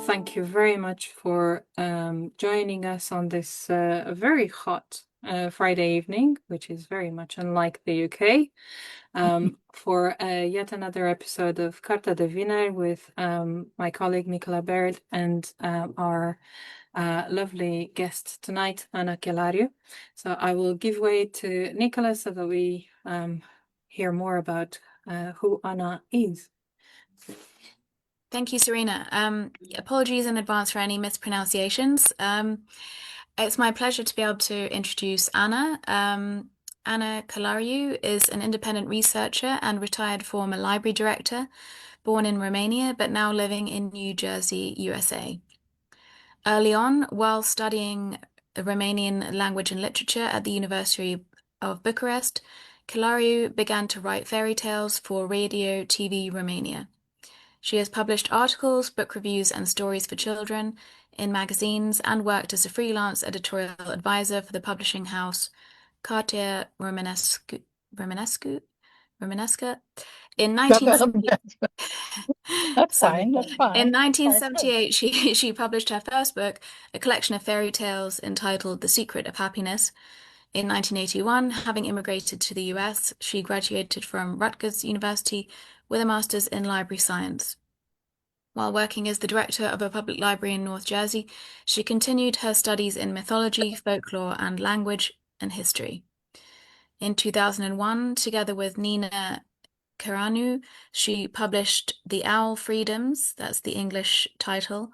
thank you very much for joining us on this very hot Friday evening, which is very much unlike the UK, for yet another episode of Carta de Viner with my colleague Nicola Baird and our lovely guest tonight, Ana Chelariu. So I will give way to Nicola so that we hear more about who Ana is. Thank you, Serena. Apologies in advance for any mispronunciations. It's my pleasure to be able to introduce Ana. Ana Chelariu is an independent researcher and retired former library director, born in Romania, but now living in New Jersey, USA. Early on, while studying Romanian language and literature at the University of Bucharest, Chelariu began to write fairy tales for Radio TV Romania. She has published articles, book reviews, and stories for children in magazines and worked as a freelance editorial advisor for the publishing house Cartea Romanesca in 1978. She published her first book, a collection of fairy tales entitled The Secret of Happiness. In 1981, having immigrated to the US, she graduated from Rutgers University with a master's in library science. While working as the director of a public library in North Jersey, she continued her studies in mythology, folklore, and language and history. In 2001, together with Nina Caranu, she published The Owl Freedoms, that's the English title,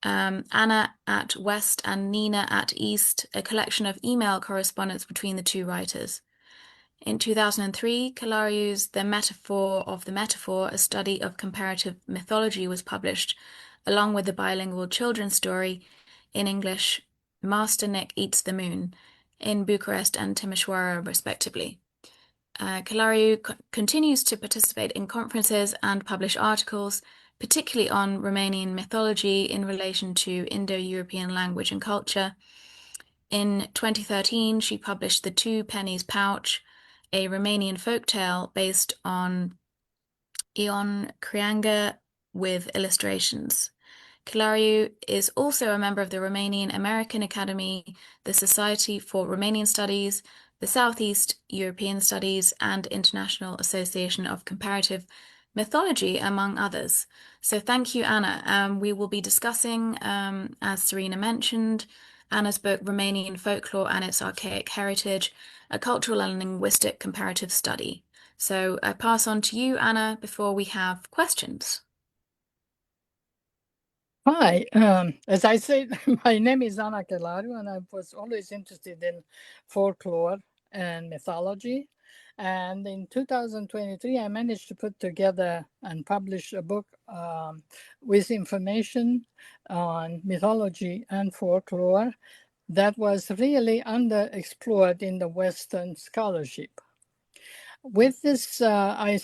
Anna at West and Nina at East, a collection of email correspondence between the two writers. In 2003, Chelariu's The Metaphor of the Metaphor, a study of comparative mythology, was published, along with the bilingual children's story in English, Master Nick Eats the Moon, in Bucharest and Timișoara, respectively. Chelariu continues to participate in conferences and publish articles, particularly on Romanian mythology in relation to Indo-European language and culture. In 2013, she published The Two Pennies Pouch, a Romanian folktale based on Ion Creangă with illustrations. Chelariu is also a member of the Romanian American Academy, the Society for Romanian Studies, the Southeast European Studies, and International Association of Comparative Mythology, among others. So thank you, Ana. We will be discussing, as Serena mentioned, Ana's book, Romanian Folklore and Its Archaic Heritage, a cultural and linguistic comparative study. So I pass on to you, Ana, before we have questions. Hi, as I said, my name is Ana Chelariu, and I was always interested in folklore and mythology. And in 2023, I managed to put together and publish a book with information on mythology and folklore that was really underexplored in the Western scholarship. With this, I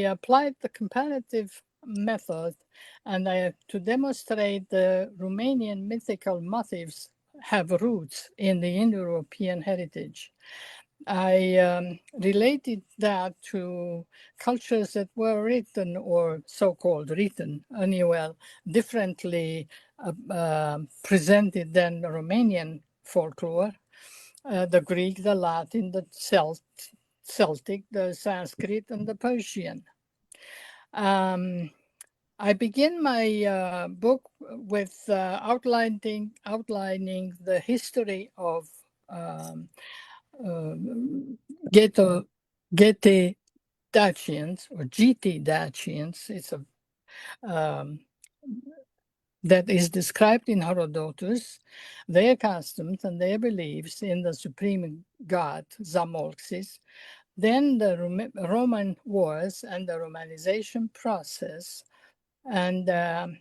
applied the comparative method, and to demonstrate the Romanian mythical motifs have roots in the Indo-European heritage. I related that to cultures that were written, or so-called written, anyway, differently presented than the Romanian folklore, the Greek, the Latin, the Celtic, the Sanskrit, and the Persian. I begin my book with outlining the history of Gete Dacians or GT Dacians. It's a that is described in Herodotus, their customs and their beliefs in the supreme god Zamolxis, then the Roman wars and the Romanization process, and then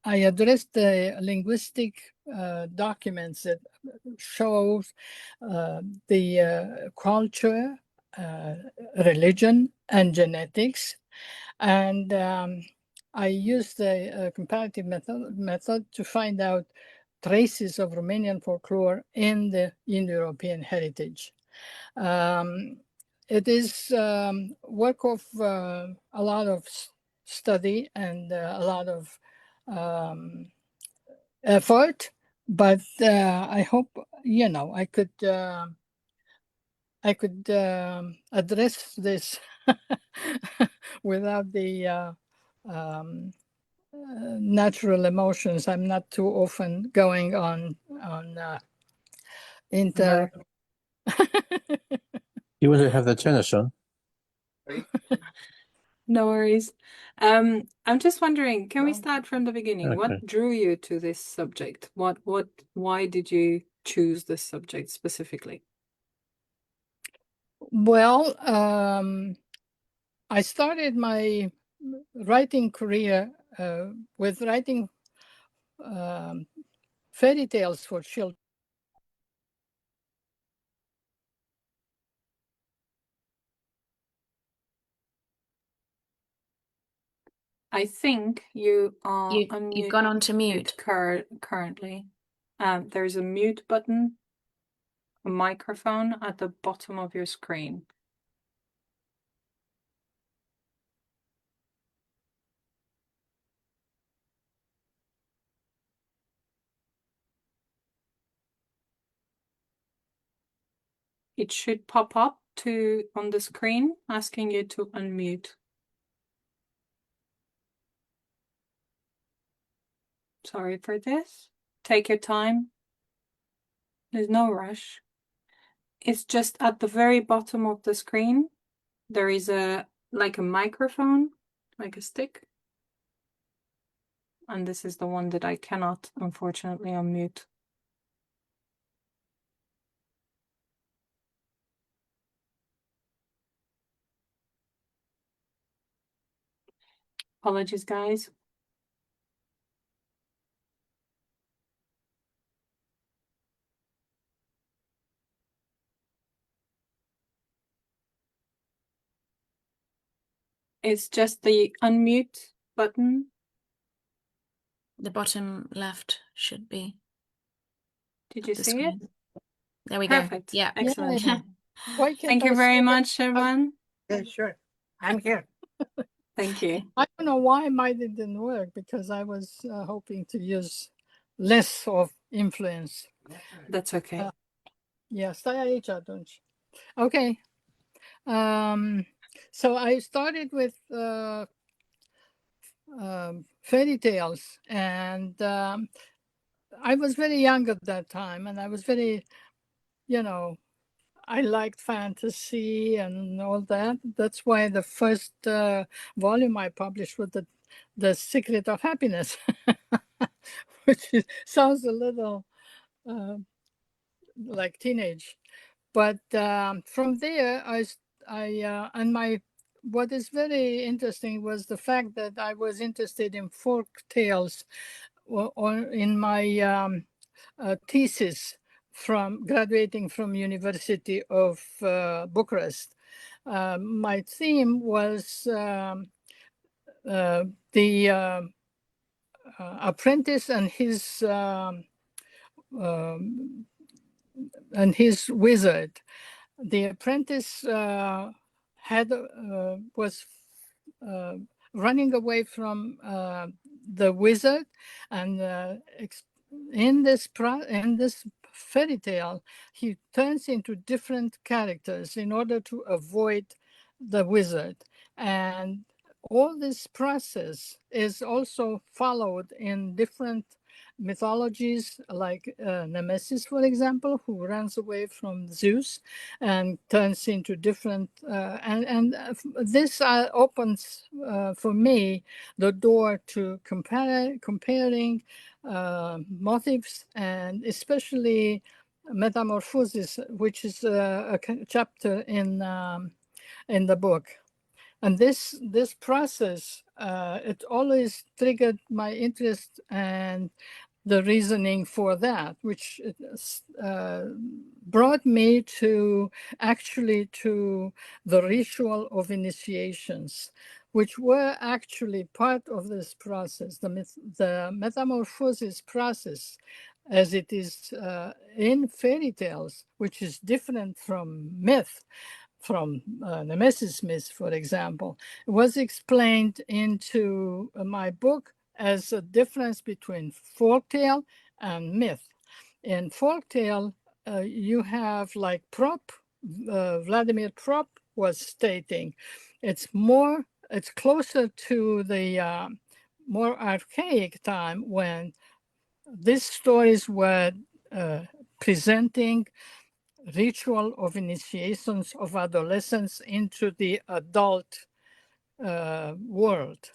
I addressed the linguistic documents that show the culture, religion, and genetics, and I used the comparative method to find out traces of Romanian folklore in the Indo-European heritage. it is work of a lot of study and a lot of effort, but I hope, you know, I could address this without the natural emotions. I'm not too often going on inter. You want to have the channel shown? No worries. I'm just wondering, can we start from the beginning? Okay. What drew you to this subject? Why did you choose this subject specifically? Well, I started my writing career with writing fairy tales for children. I think you are You've gone on to mute. currently. There's a mute button, a microphone at the bottom of your screen. It should pop up on the screen asking you to unmute. Sorry for this. Take your time. There's no rush. It's just at the very bottom of the screen. There is like a microphone, like a stick. And this is the one that I cannot, unfortunately, unmute. Apologies, guys. It's just the unmute button. The bottom left should be. Did you the see it? screen. There we Perfect. go. Yeah. Excellent. Yeah. Why can't Thank I you very see much, everyone. Yeah, sure. I'm here. Thank you. I don't know why mine didn't work, because I was hoping to use less of influence. That's okay. Yeah, stai aici atunci. Okay. So I started with fairy tales, and I was very young at that time, and I was very, you know, I liked fantasy and all that. That's why the first volume I published was the Secret of Happiness, which sounds a little like teenage. But from there, and what is very interesting was the fact that I was interested in folk tales, or in my thesis from graduating from University of Bucharest. My theme was the apprentice and his wizard. The apprentice was running away from the wizard, and in this fairy tale, he turns into different characters in order to avoid the wizard. And all this process is also followed in different mythologies, like Nemesis, for example, who runs away from Zeus and turns into different, this opens for me the door to comparing motifs, and especially metamorphosis, which is a chapter in the book. And this process, it always triggered my interest and the reasoning for that, which brought me to the ritual of initiations, which were actually part of this process, the metamorphosis process, as it is in fairy tales, which is different from myth. from Nemesis myth, for example, was explained into my book as a difference between folktale and myth. In folktale, you have like Vladimir Prop was stating, it's closer to the more archaic time when these stories were presenting ritual of initiations of adolescents into the adult world.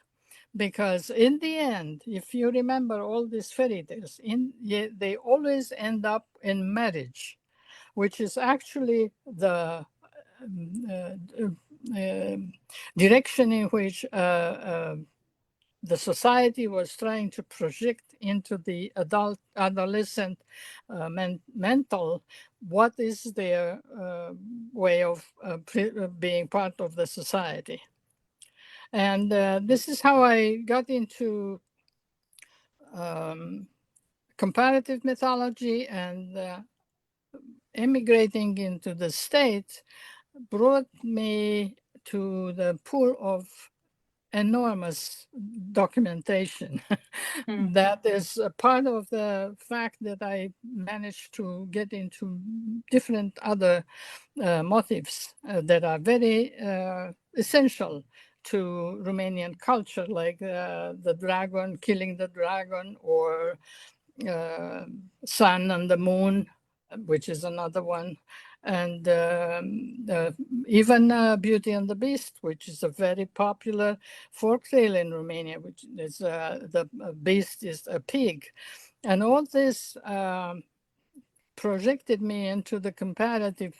Because in the end, if you remember all these fairy tales, they always end up in marriage, which is actually the direction in which the society was trying to project into the adolescent mental what is their way of being part of the society. And this is how I got into comparative mythology, and immigrating into the States brought me to the pool of enormous documentation. That is a part of the fact that I managed to get into different other motifs that are very essential to Romanian culture, like the dragon, killing the dragon, or sun and the moon, which is another one. And even Beauty and the Beast, which is a very popular folk tale in Romania, which is the beast is a pig. And all this projected me into the comparative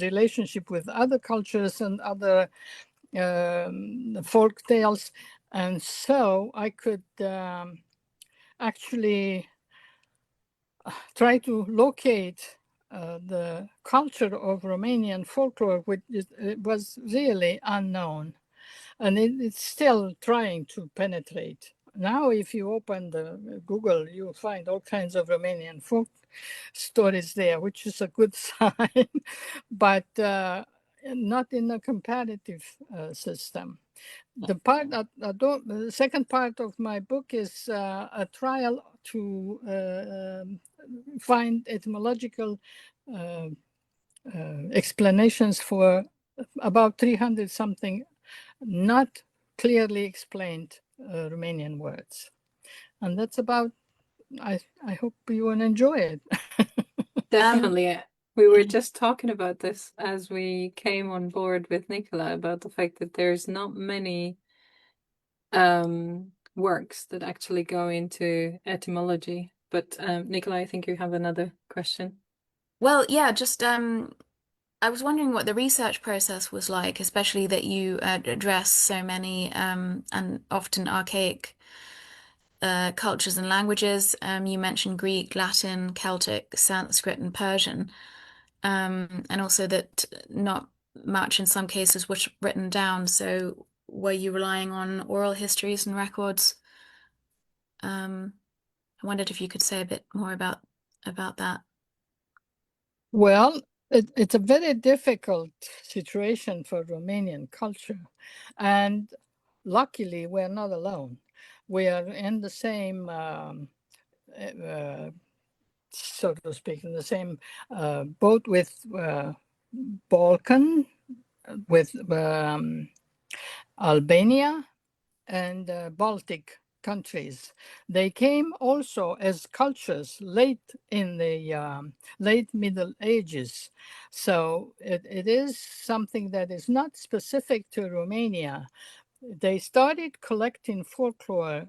relationship with other cultures and other folk tales. And so I could actually try to locate the culture of Romanian folklore, which was really unknown. And it's still trying to penetrate. Now, if you open the Google, you'll find all kinds of Romanian folk stories there, which is a good sign, but not in a comparative system. The second part of my book is a trial to find etymological explanations for about 300 something not clearly explained Romanian words. And that's about, I hope you will enjoy it. Definitely. We were just talking about this as we came on board with Nicola, about the fact that there's not many works that actually go into etymology. But Nicola, I think you have another question. Well, yeah, just I was wondering what the research process was like, especially that you address so many and often archaic cultures and languages. You mentioned Greek, Latin, Celtic, Sanskrit, and Persian, and also that not much in some cases was written down. So were you relying on oral histories and records? I wondered if you could say a bit more about that. Well, it's a very difficult situation for Romanian culture. And luckily, we're not alone. We are in the same, so to speak, in the same boat with Balkan, with Albania, and Baltic countries. They came also as cultures late in the late Middle Ages. So it is something that is not specific to Romania. They started collecting folklore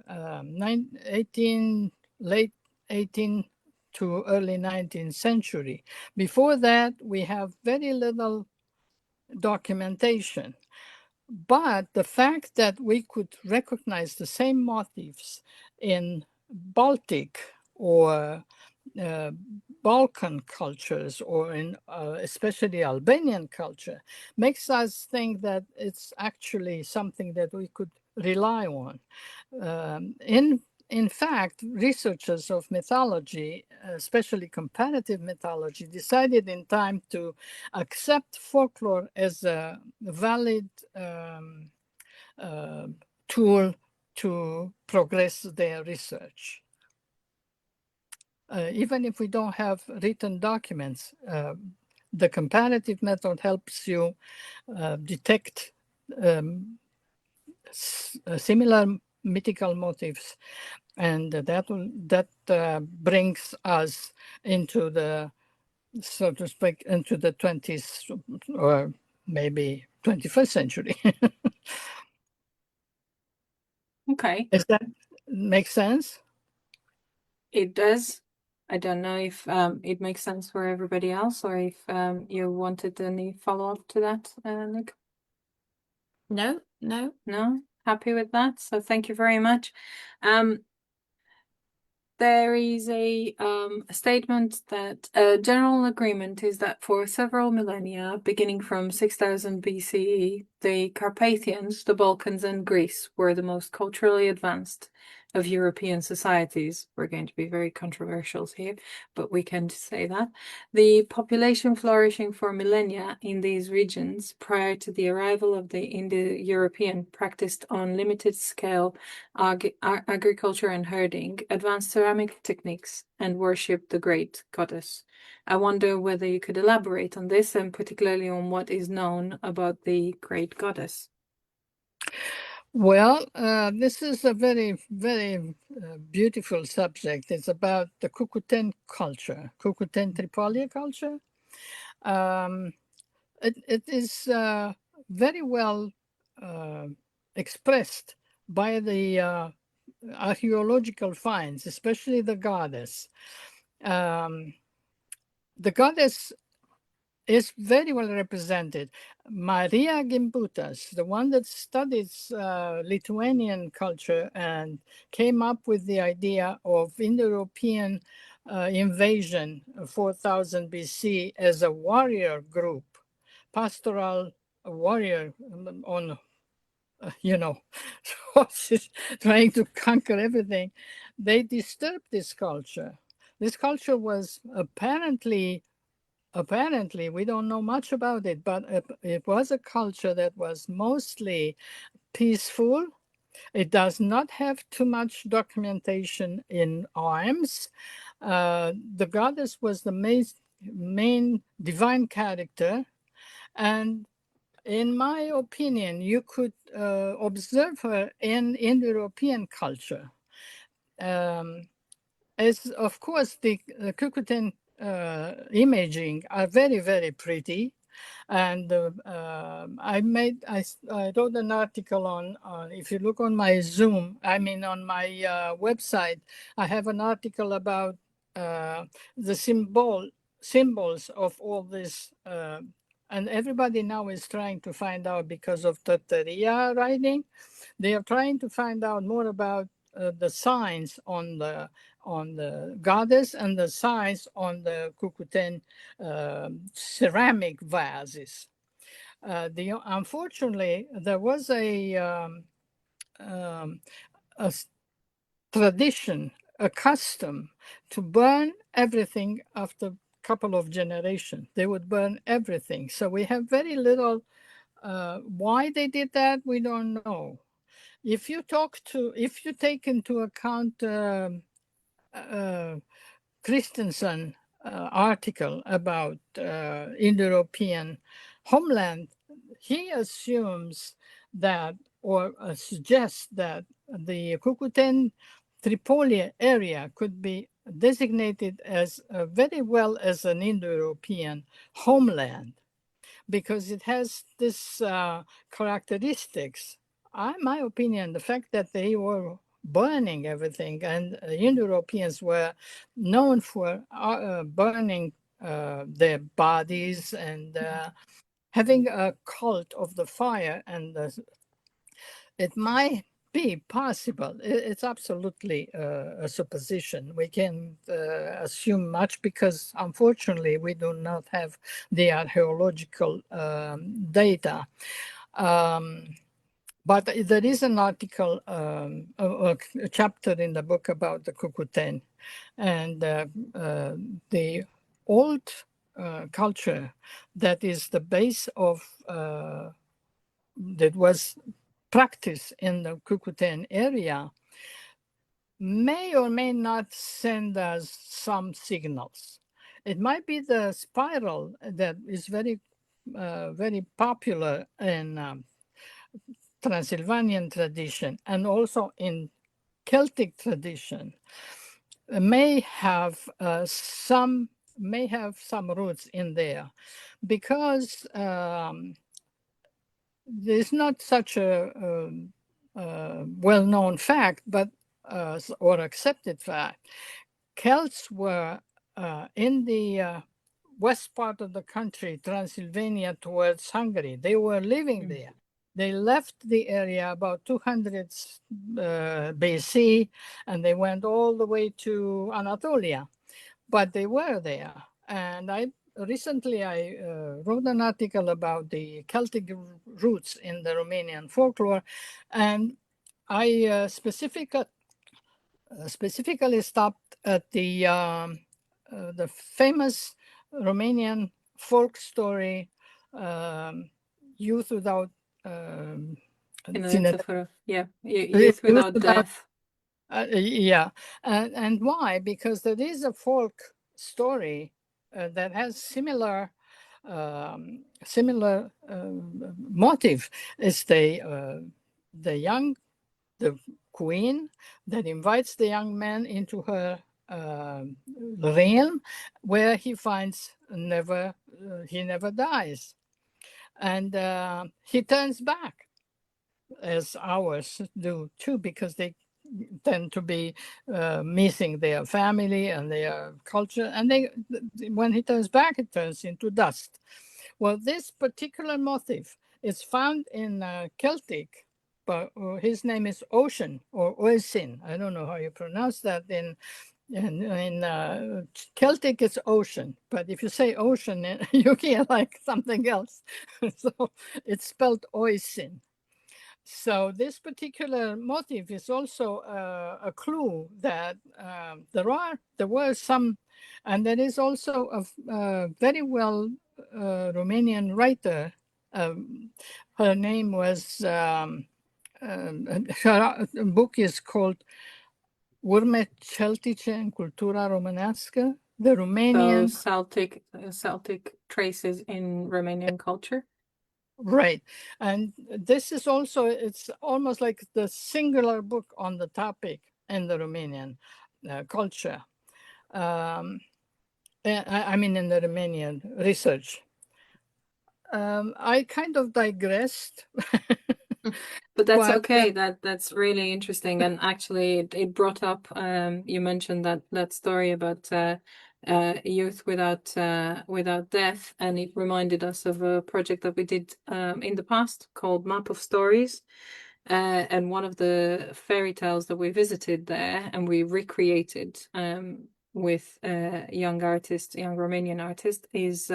late 18th to early 19th century. Before that, we have very little documentation. But the fact that we could recognize the same motifs in Baltic or Balkan cultures, or in especially Albanian culture, makes us think that it's actually something that we could rely on. In in fact, researchers of mythology, especially comparative mythology, decided in time to accept folklore as a valid tool to progress their research. Even if we don't have written documents, the comparative method helps you detect similar mythical motifs, and that brings us into the, so to speak, into the 20th or maybe 21st century. Okay. Does that make sense? It does. I don't know if it makes sense for everybody else, or if you wanted any follow-up to that, Nick. No. No? Happy with that? So thank you very much. There is a statement that a general agreement is that for several millennia, beginning from 6000 BCE, the Carpathians, the Balkans, and Greece were the most culturally advanced of European societies. We're going to be very controversial here, but we can say that. The population flourishing for millennia in these regions prior to the arrival of the Indo-European practiced on limited scale agriculture and herding, advanced ceramic techniques, and worshipped the great goddess. I wonder whether you could elaborate on this, and particularly on what is known about the great goddess. Well, this is a very, very beautiful subject. It's about the Cucuteni culture, Cucuteni-Trypillia culture. It is very well expressed by the archaeological finds, especially the goddess. The goddess is very well represented. Maria Gimbutas, the one that studies Lithuanian culture and came up with the idea of Indo-European invasion 4000 BC as a warrior group, pastoral warrior on, horses trying to conquer everything. They disturbed this culture. This culture was apparently, we don't know much about it, but it was a culture that was mostly peaceful. It does not have too much documentation in arms. The goddess was the main divine character, and in my opinion, you could observe her in Indo-European culture. As of course, the Cucuteni imaging are very, very pretty. And I wrote an article on, if you look on my Zoom, on my website, I have an article about the symbols of all this. And everybody now is trying to find out, because of Trattoria writing, they are trying to find out more about the signs on the goddess and the signs on the Cucuteni ceramic vases. Unfortunately, there was a tradition, a custom to burn everything after a couple of generations. They would burn everything. So we have very little. Why they did that, we don't know. If you take into account Christensen article about Indo-European homeland, he assumes that, or suggests that, the Cucuteni-Trypillia area could be designated as very well as an Indo-European homeland, because it has this characteristics. In my opinion, the fact that they were burning everything, and Indo-Europeans were known for burning their bodies and having a cult of the fire, and it might be possible. It's absolutely a supposition. We can assume much, because unfortunately we do not have the archaeological data. But there is an article, a chapter in the book about the Cucuteni, and the old culture that is the base of that was practiced in the Cucuteni area may or may not send us some signals. It might be the spiral that is very, very popular in Transylvanian tradition and also in Celtic tradition. May have some roots in there, because there's not such a well-known fact, but or accepted fact. Celts were in the west part of the country, Transylvania towards Hungary. They were living there. They left the area about 200 BC, and they went all the way to Anatolia, but they were there. And recently I wrote an article about the Celtic roots in the Romanian folklore, and I specifically stopped at the famous Romanian folk story, Youth Without Youth Without Death. Yeah, and why? Because there is a folk story that has similar motive. It's the queen that invites the young man into her realm, where he finds he never dies, and he turns back, as ours do too, because they tend to be missing their family and their culture, and when he turns back, it turns into dust. Well, this particular motif is found in Celtic, but his name is Ocean or Oisin. I don't know how you pronounce that. In Celtic, it's ocean, but if you say ocean, you hear like something else. So it's spelled Oisin. So this particular motif is also a clue that there were some, and there is also a very well Romanian writer. Her name was, her book is called Urme Celtice în cultura românească, the Romanian. So Celtic traces in Romanian culture. Right. And this is also, it's almost like the singular book on the topic in the Romanian culture. I mean, in the Romanian research. I kind of digressed. But that's okay. That's really interesting. And actually, it brought up, you mentioned that story about youth without death, and it reminded us of a project that we did in the past called Map of Stories. And one of the fairy tales that we visited there and we recreated with young Romanian artist is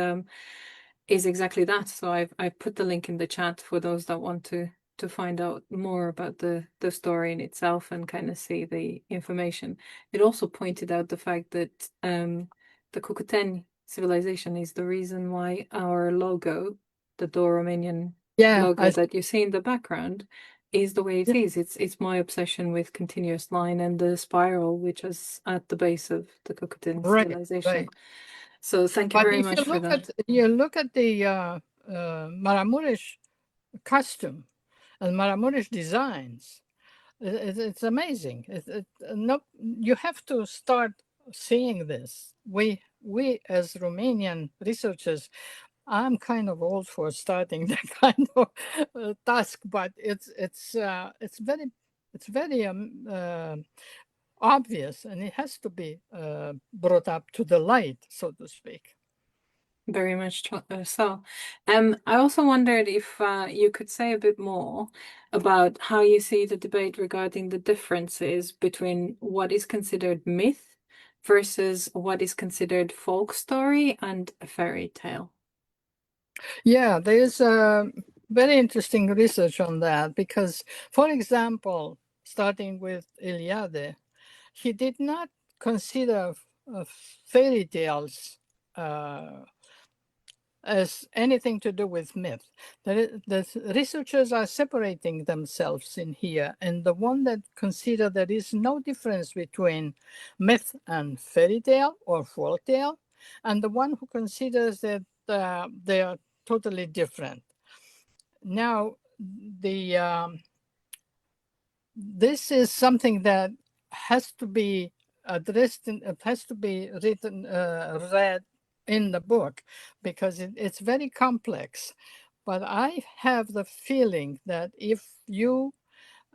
exactly that. So I've put the link in the chat for those that want to find out more about the story in itself and kind of see the information. It also pointed out the fact that the Cucuteni civilization is the reason why our logo, the Romanian logo that you see in the background, is the way it is. It's my obsession with continuous line and the spiral, which is at the base of the Cucuteni civilization. Right. So thank you very much for that. You look at the Maramuresh costume and Maramuresh designs. It's amazing. You have to start seeing this. We as Romanian researchers, I'm kind of old for starting that kind of task, but it's very obvious, and it has to be brought up to the light, so to speak. Very much so. I also wondered if you could say a bit more about how you see the debate regarding the differences between what is considered myth versus what is considered folk story and a fairy tale. Yeah, there's very interesting research on that because, for example, starting with Iliade, he did not consider fairy tales as anything to do with myth. The researchers are separating themselves in here, and the one that consider there is no difference between myth and fairy tale or folk tale, and the one who considers that they are totally different. Now, this is something that has to be addressed and it has to be written, read in the book because it's very complex. But I have the feeling that if you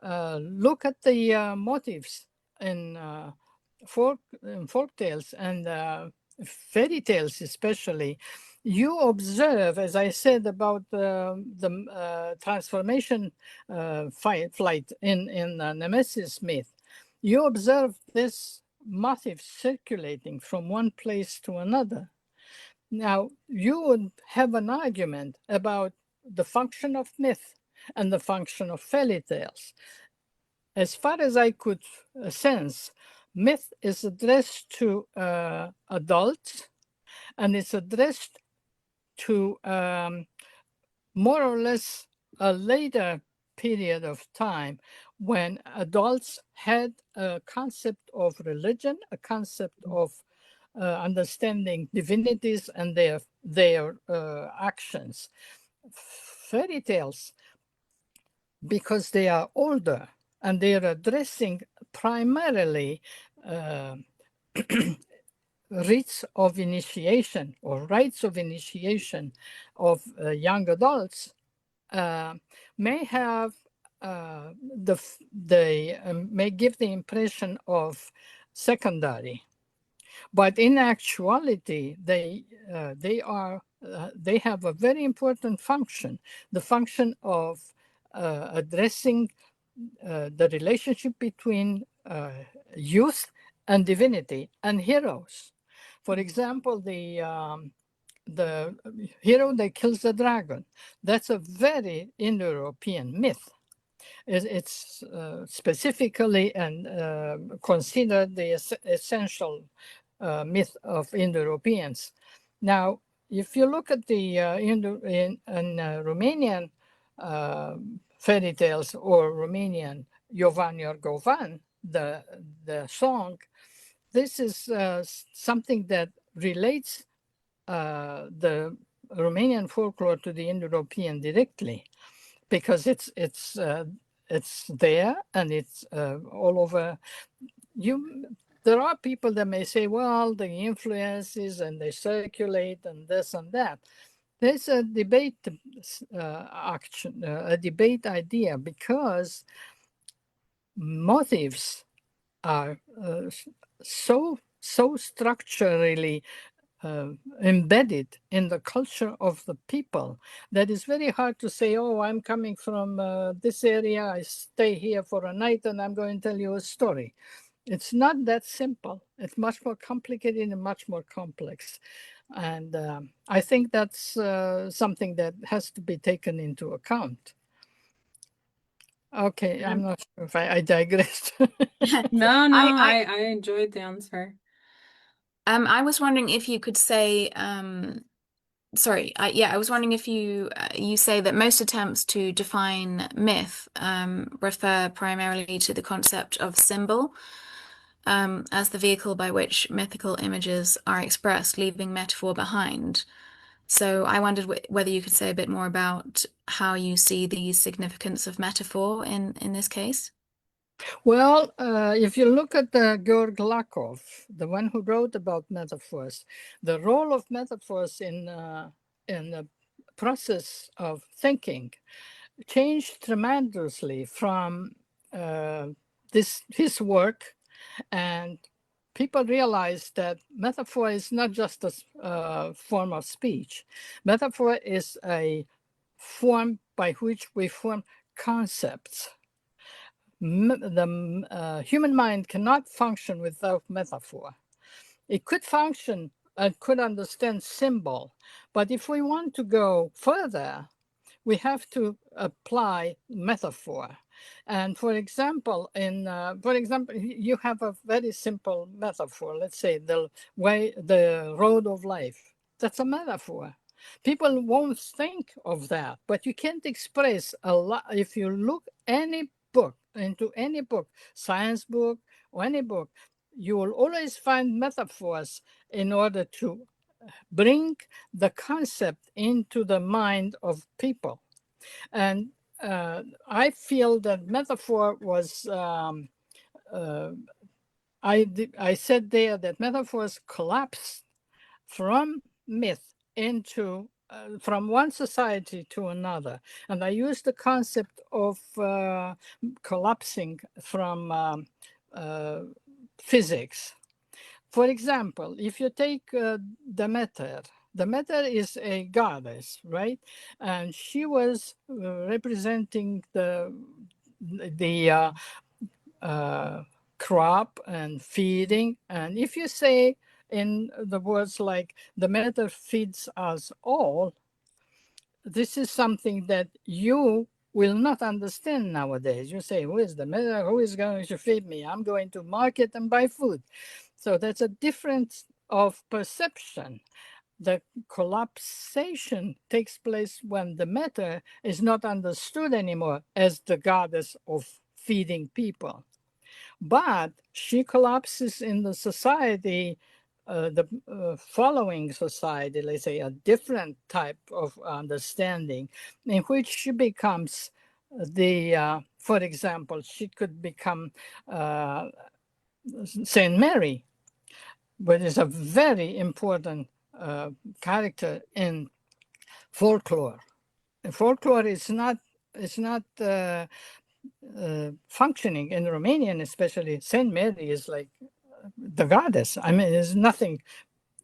look at the motifs in folk tales and fairy tales especially, you observe, as I said about the transformation flight in Nemesis myth, you observe this motif circulating from one place to another. Now, you would have an argument about the function of myth and the function of fairy tales. As far as I could sense, myth is addressed to adults, and it's addressed to more or less a later period of time when adults had a concept of religion, a concept of understanding divinities and their actions. Fairy tales, because they are older and they are addressing primarily rites of initiation or rites of initiation of young adults, may have may give the impression of secondary, but in actuality they have a very important function, the function of addressing the relationship between youth and divinity and heroes. For example, the hero that kills the dragon, that's a very Indo-European myth. It's specifically and considered the essential myth of Indo-Europeans. Now, if you look at the Romanian fairy tales or Romanian Jovan Ior Govan, the song, this is something that relates the Romanian folklore to the Indo-European directly, because it's there and it's all over. There are people that may say, well, the influences and they circulate and this and that. There's a debate action, a debate idea, because motifs are so structurally embedded in the culture of the people that it's very hard to say, oh, I'm coming from this area, I stay here for a night and I'm going to tell you a story. It's not that simple. It's much more complicated and much more complex. And I think that's something that has to be taken into account. Okay, I'm not sure if I digressed. No, I enjoyed the answer. I was wondering if you could say, sorry, I was wondering if you say that most attempts to define myth refer primarily to the concept of symbol as the vehicle by which mythical images are expressed, leaving metaphor behind. So I wondered whether you could say a bit more about how you see the significance of metaphor in this case. Well, if you look at Georg Lakoff, the one who wrote about metaphors, the role of metaphors in the process of thinking changed tremendously from his work, and people realized that metaphor is not just a form of speech. Metaphor is a form by which we form concepts. The human mind cannot function without metaphor. It could function and could understand symbol, but if we want to go further, we have to apply metaphor. And for example, you have a very simple metaphor. Let's say the road of life. That's a metaphor. People won't think of that, but you can't express a lot. If you look into any book, science book or any book, you will always find metaphors in order to bring the concept into the mind of people. And I feel that metaphor was, I said there that metaphors collapsed from myth into, from one society to another. And I used the concept of collapsing from physics. For example, if you take Demeter, Demeter is a goddess, right? And she was representing the crop and feeding. And if you say in the words like Demeter feeds us all, this is something that you will not understand nowadays. You say, who is Demeter? Who is going to feed me? I'm going to market and buy food. So that's a difference of perception. The collapsation takes place when Demeter is not understood anymore as the goddess of feeding people. But she collapses in the society, the following society, let's say a different type of understanding, in which she becomes for example, she could become Saint Mary, but is a very important character in folklore. And folklore is not functioning in Romanian, especially. Saint Mary is like the goddess. I mean, there's nothing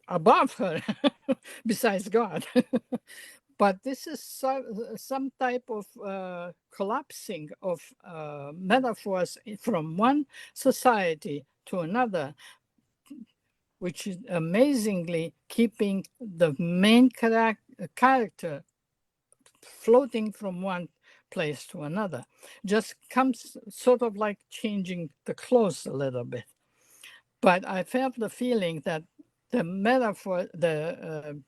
above her besides God. But this is some type of collapsing of metaphors from one society to another, which is amazingly keeping the main character floating from one place to another. Just comes sort of like changing the clothes a little bit. But I felt the feeling that the metaphor, the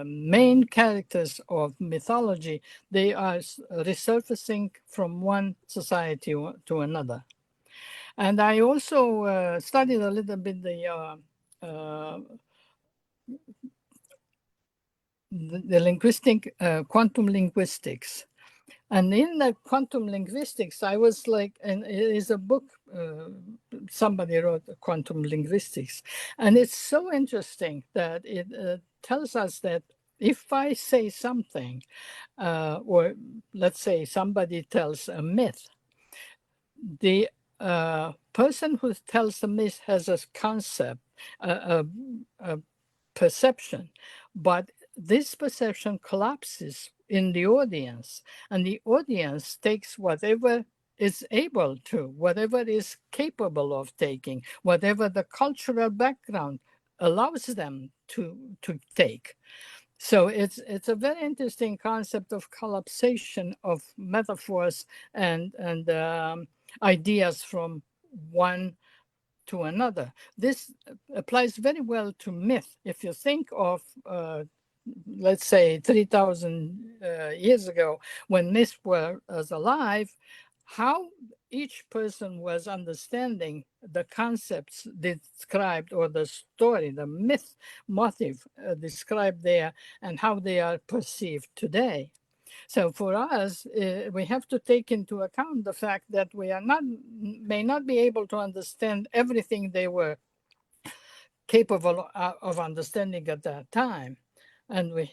main characters of mythology, they are resurfacing from one society to another. And I also studied a little bit the linguistic, quantum linguistics. And in the quantum linguistics, I was like, and it is a book, somebody wrote Quantum Linguistics. And it's so interesting that it tells us that if I say something, or let's say somebody tells a myth, the person who tells the myth has a concept, a perception, but this perception collapses in the audience, and the audience takes whatever is able to, whatever is capable of taking, whatever the cultural background allows them to take. So it's a very interesting concept of collapsation of metaphors and ideas from one to another. This applies very well to myth. If you think of, let's say, 3,000 years ago, when myths were alive, how each person was understanding the concepts described, or the story, the motif described there, and how they are perceived today. So for us, we have to take into account the fact that we may not be able to understand everything they were capable of understanding at that time. And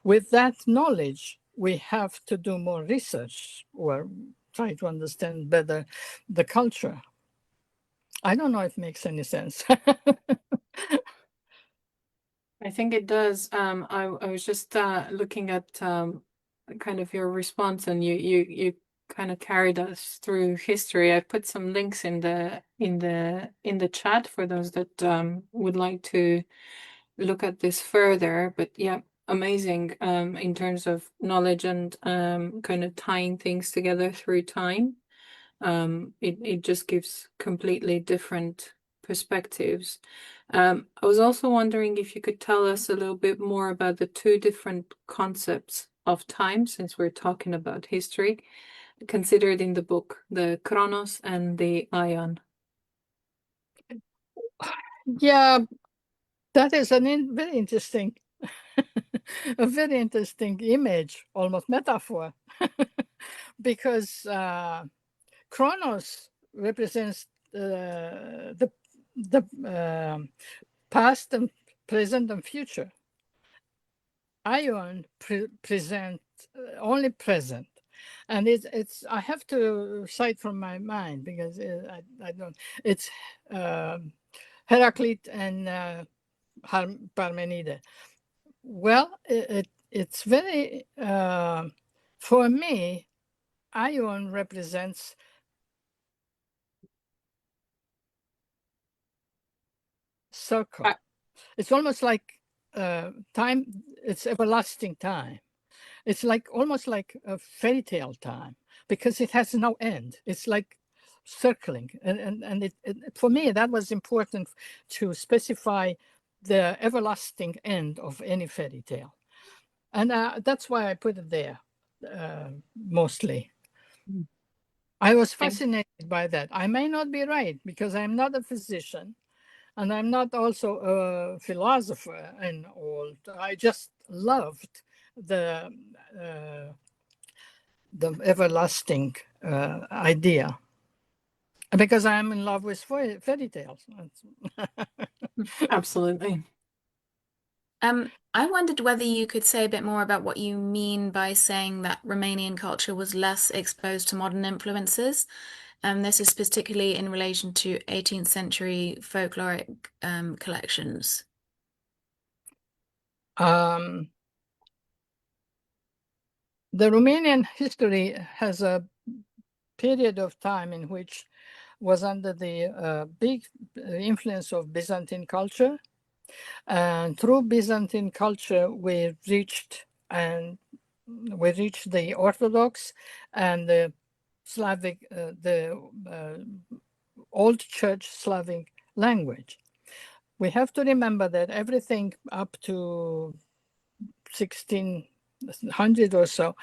with that knowledge, we have to do more research or try to understand better the culture. I don't know if it makes any sense. I think it does. I was just looking at kind of your response, and you kind of carried us through history. I put some links in the chat for those that would like to look at this further. But yeah, amazing in terms of knowledge and kind of tying things together through time. It just gives completely different perspectives. I was also wondering if you could tell us a little bit more about the two different concepts of time, since we're talking about history, considered in the book, the chronos and the aion. Yeah, that is very interesting, a very interesting image, almost metaphor, because Chronos represents the past and present and future. Ion present only present, and it's I have to cite from my mind because I don't. It's Heraclit and Parmenide. Well, it's very for me. Ion represents circle. It's almost like time. It's everlasting time. It's like almost like a fairy tale time because it has no end. It's like circling, and it for me that was important to specify the everlasting end of any fairy tale, and that's why I put it there mostly. I was fascinated by that. I may not be right because I'm not a physician. And I'm not also a philosopher and all. I just loved the everlasting idea because I'm in love with fairy tales. Absolutely. I wondered whether you could say a bit more about what you mean by saying that Romanian culture was less exposed to modern influences. This is particularly in relation to 18th century folkloric collections. The Romanian history has a period of time in which was under the big influence of Byzantine culture. And through Byzantine culture, we reached the Orthodox and the Slavic, Old Church Slavic language. We have to remember that everything up to 1600 or so,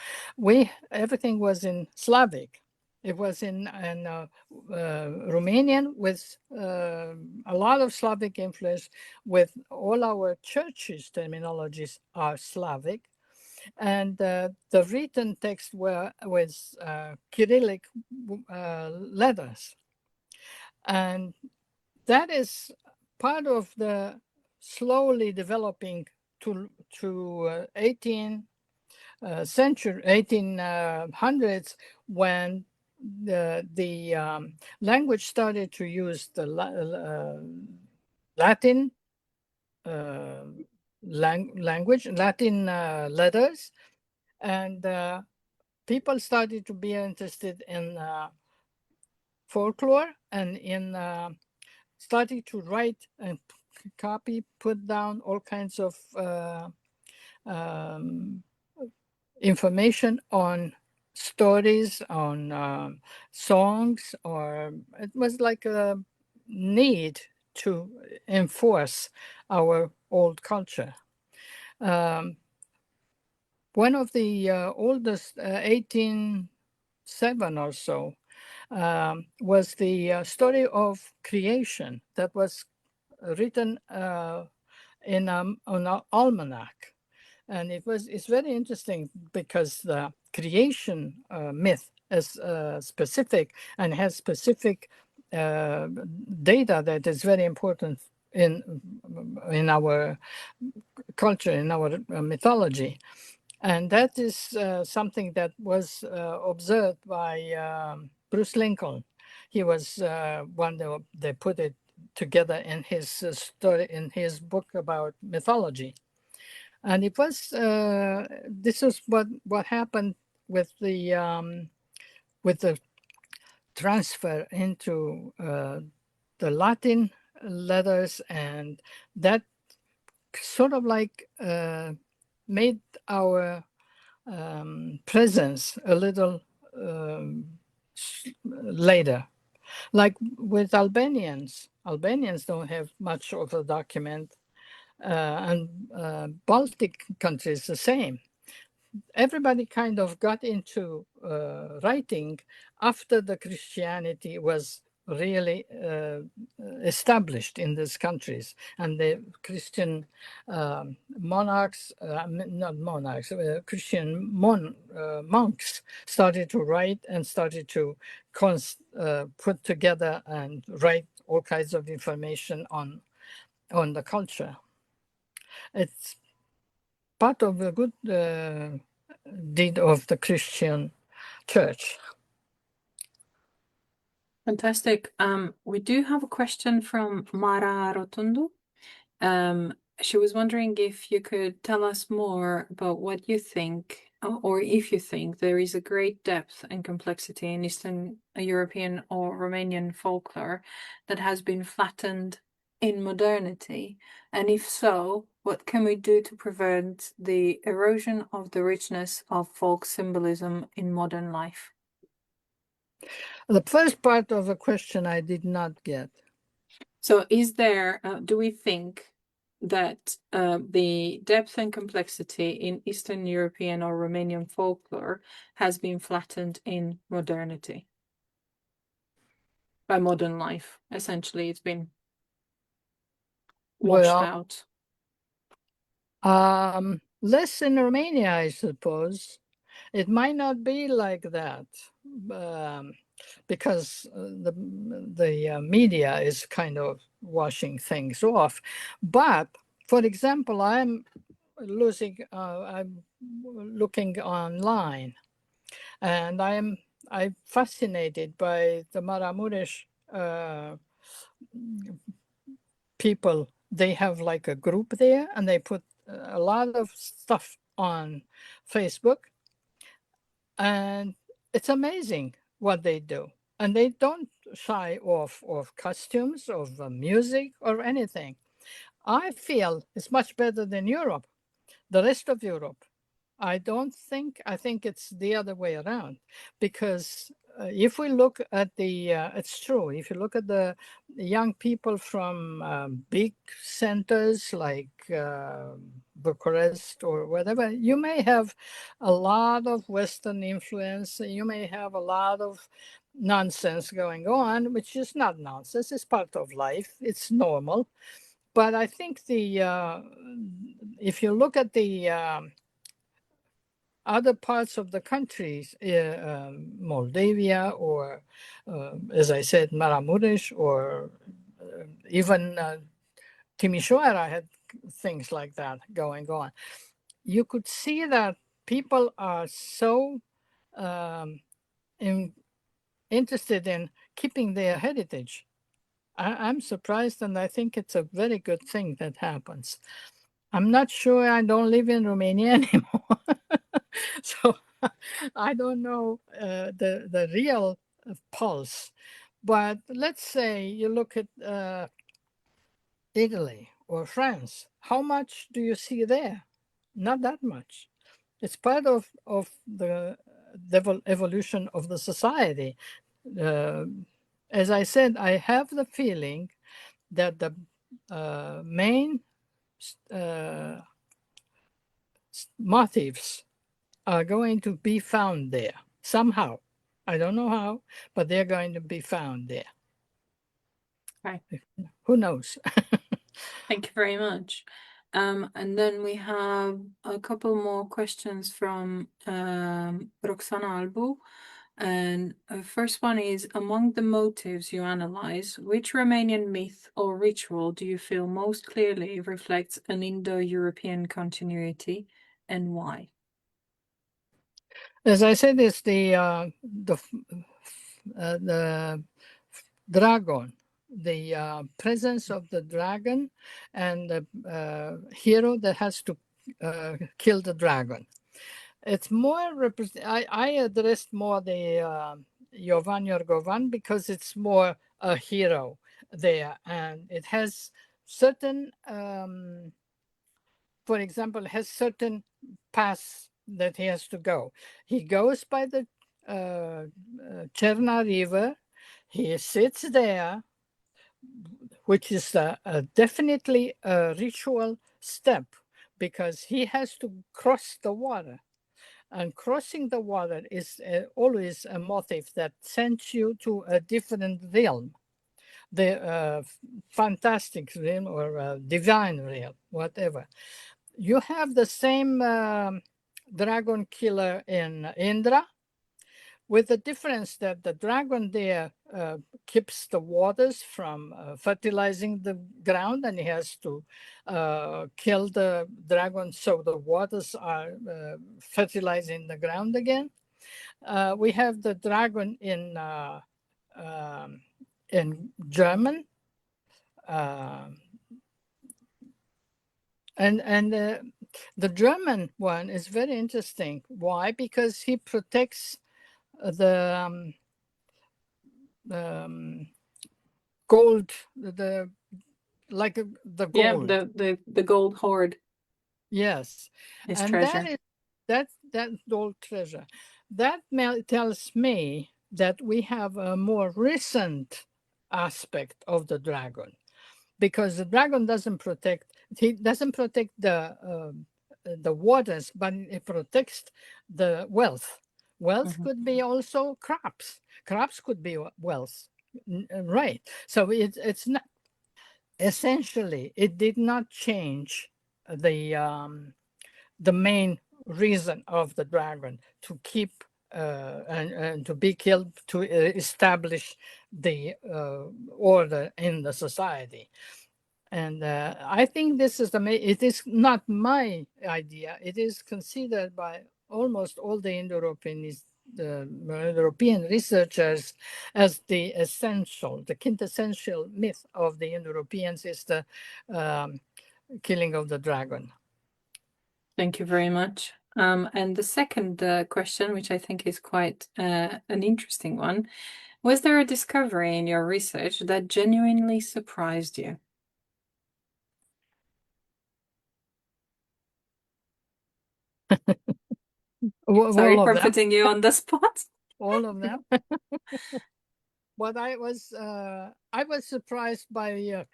everything was in Slavic. It was in Romanian with a lot of Slavic influence, with all our churches' terminologies are Slavic. And the written text was Cyrillic letters. And that is part of the slowly developing to 1800s when the language started to use the Latin language, Latin letters, and people started to be interested in folklore and in starting to write and copy, put down all kinds of information on stories, on songs, or it was like a need to enforce our old culture. One of the oldest, 1807 or so, was the story of creation that was written in on an almanac. And it's very interesting because the creation myth is specific and has specific data that is very important in our culture, in our mythology. And that is something that was observed by Bruce Lincoln. He was one that they put it together in his story, in his book about mythology. And it was this is what happened with the transfer into the Latin letters, and that sort of like made our presence a little later. Like with Albanians. Albanians don't have much of a document, and Baltic countries the same. Everybody kind of got into writing after the Christianity was really established in these countries, and the Christian monarchs, not monarchs, Christian monks started to write and started to put together and write all kinds of information on the culture. It's part of a good deed of the Christian church. Fantastic. We do have a question from Mara Rotundo. She was wondering if you could tell us more about what you think, or if you think there is a great depth and complexity in Eastern European or Romanian folklore that has been flattened in modernity, and if so, what can we do to prevent the erosion of the richness of folk symbolism in modern life? The first part of the question I did not get. So is there, do we think that the depth and complexity in Eastern European or Romanian folklore has been flattened in modernity? By modern life, essentially, it's been washed out. Less in Romania, I suppose. It might not be like that, because the media is kind of washing things off. But, for example, I'm looking online, and I'm fascinated by the Maramuresh people. They have like a group there, and they put a lot of stuff on Facebook, and it's amazing what they do. And they don't shy off of costumes, of music, or anything. I feel it's much better than Europe, the rest of Europe. I think it's the other way around, because if we look at it's true, if you look at the young people from big centers like Bucharest or whatever, you may have a lot of Western influence, you may have a lot of nonsense going on, which is not nonsense, it's part of life, it's normal. But I think if you look at the other parts of the countries, Moldavia, or as I said, Maramuresh, or even Timișoara had things like that going on. You could see that people are so interested in keeping their heritage. I'm surprised, and I think it's a very good thing that happens. I'm not sure, I don't live in Romania anymore. So I don't know the real pulse. But let's say you look at Italy or France. How much do you see there? Not that much. It's part of the evolution of the society. As I said, I have the feeling that the main motifs are going to be found there somehow. I don't know how, but they're going to be found there. Right. Who knows? Thank you very much. And then we have a couple more questions from Roxana Albu. And first one is, among the motives you analyze, which Romanian myth or ritual do you feel most clearly reflects an Indo-European continuity, and why? As I said, it's the dragon, the presence of the dragon, and the hero that has to kill the dragon. It's more I addressed more the Jovan Yorgovan because it's more a hero there, and it has certain, for example, has certain path that he has to go. He goes by the Cherna River. He sits there, which is definitely a ritual step, because he has to cross the water. And crossing the water is always a motif that sends you to a different realm, the fantastic realm or divine realm, whatever. You have the same dragon killer in Indra, with the difference that the dragon there keeps the waters from fertilizing the ground, and he has to kill the dragon so the waters are fertilizing the ground again. We have the dragon in German, and the German one is very interesting. Why? Because he protects the gold, the gold. Yeah, the gold hoard. Yes, His and treasure. that gold treasure. That tells me that we have a more recent aspect of the dragon, because the dragon doesn't protect. He doesn't protect the waters, but it protects the wealth. Wealth could be also crops. Crops could be wealth, right? So it's not essentially. It did not change the main reason of the dragon to keep and to be killed, to establish the order in the society. And I think this is it is not my idea. It is considered by almost all the Indo-European researchers as the quintessential myth of the Indo-Europeans is the killing of the dragon. Thank you very much. And the second question, which I think is quite an interesting one, was there a discovery in your research that genuinely surprised you? Sorry for putting you on the spot. All of them. But I was surprised by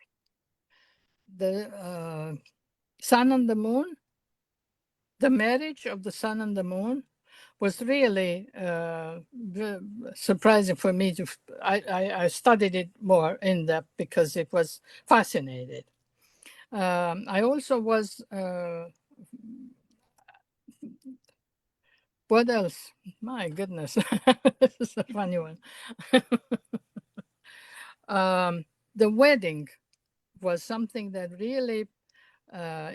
the sun and the moon. The marriage of the sun and the moon was really surprising for me. I studied it more in depth because it was fascinating. I also was. What else? My goodness, this is a funny one. The wedding was something that really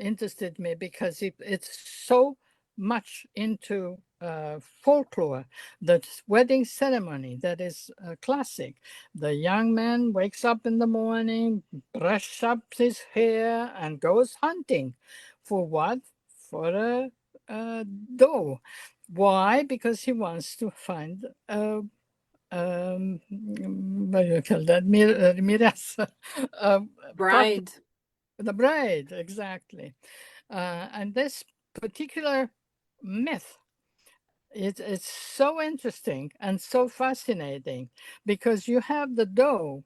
interested me because it's so much into folklore. The wedding ceremony that is classic. The young man wakes up in the morning, brushes up his hair, and goes hunting. For what? For a doe. Why? Because he wants to find what do you call that? Miras. Bride. The bride, exactly. And this particular myth, it's so interesting and so fascinating because you have the doe.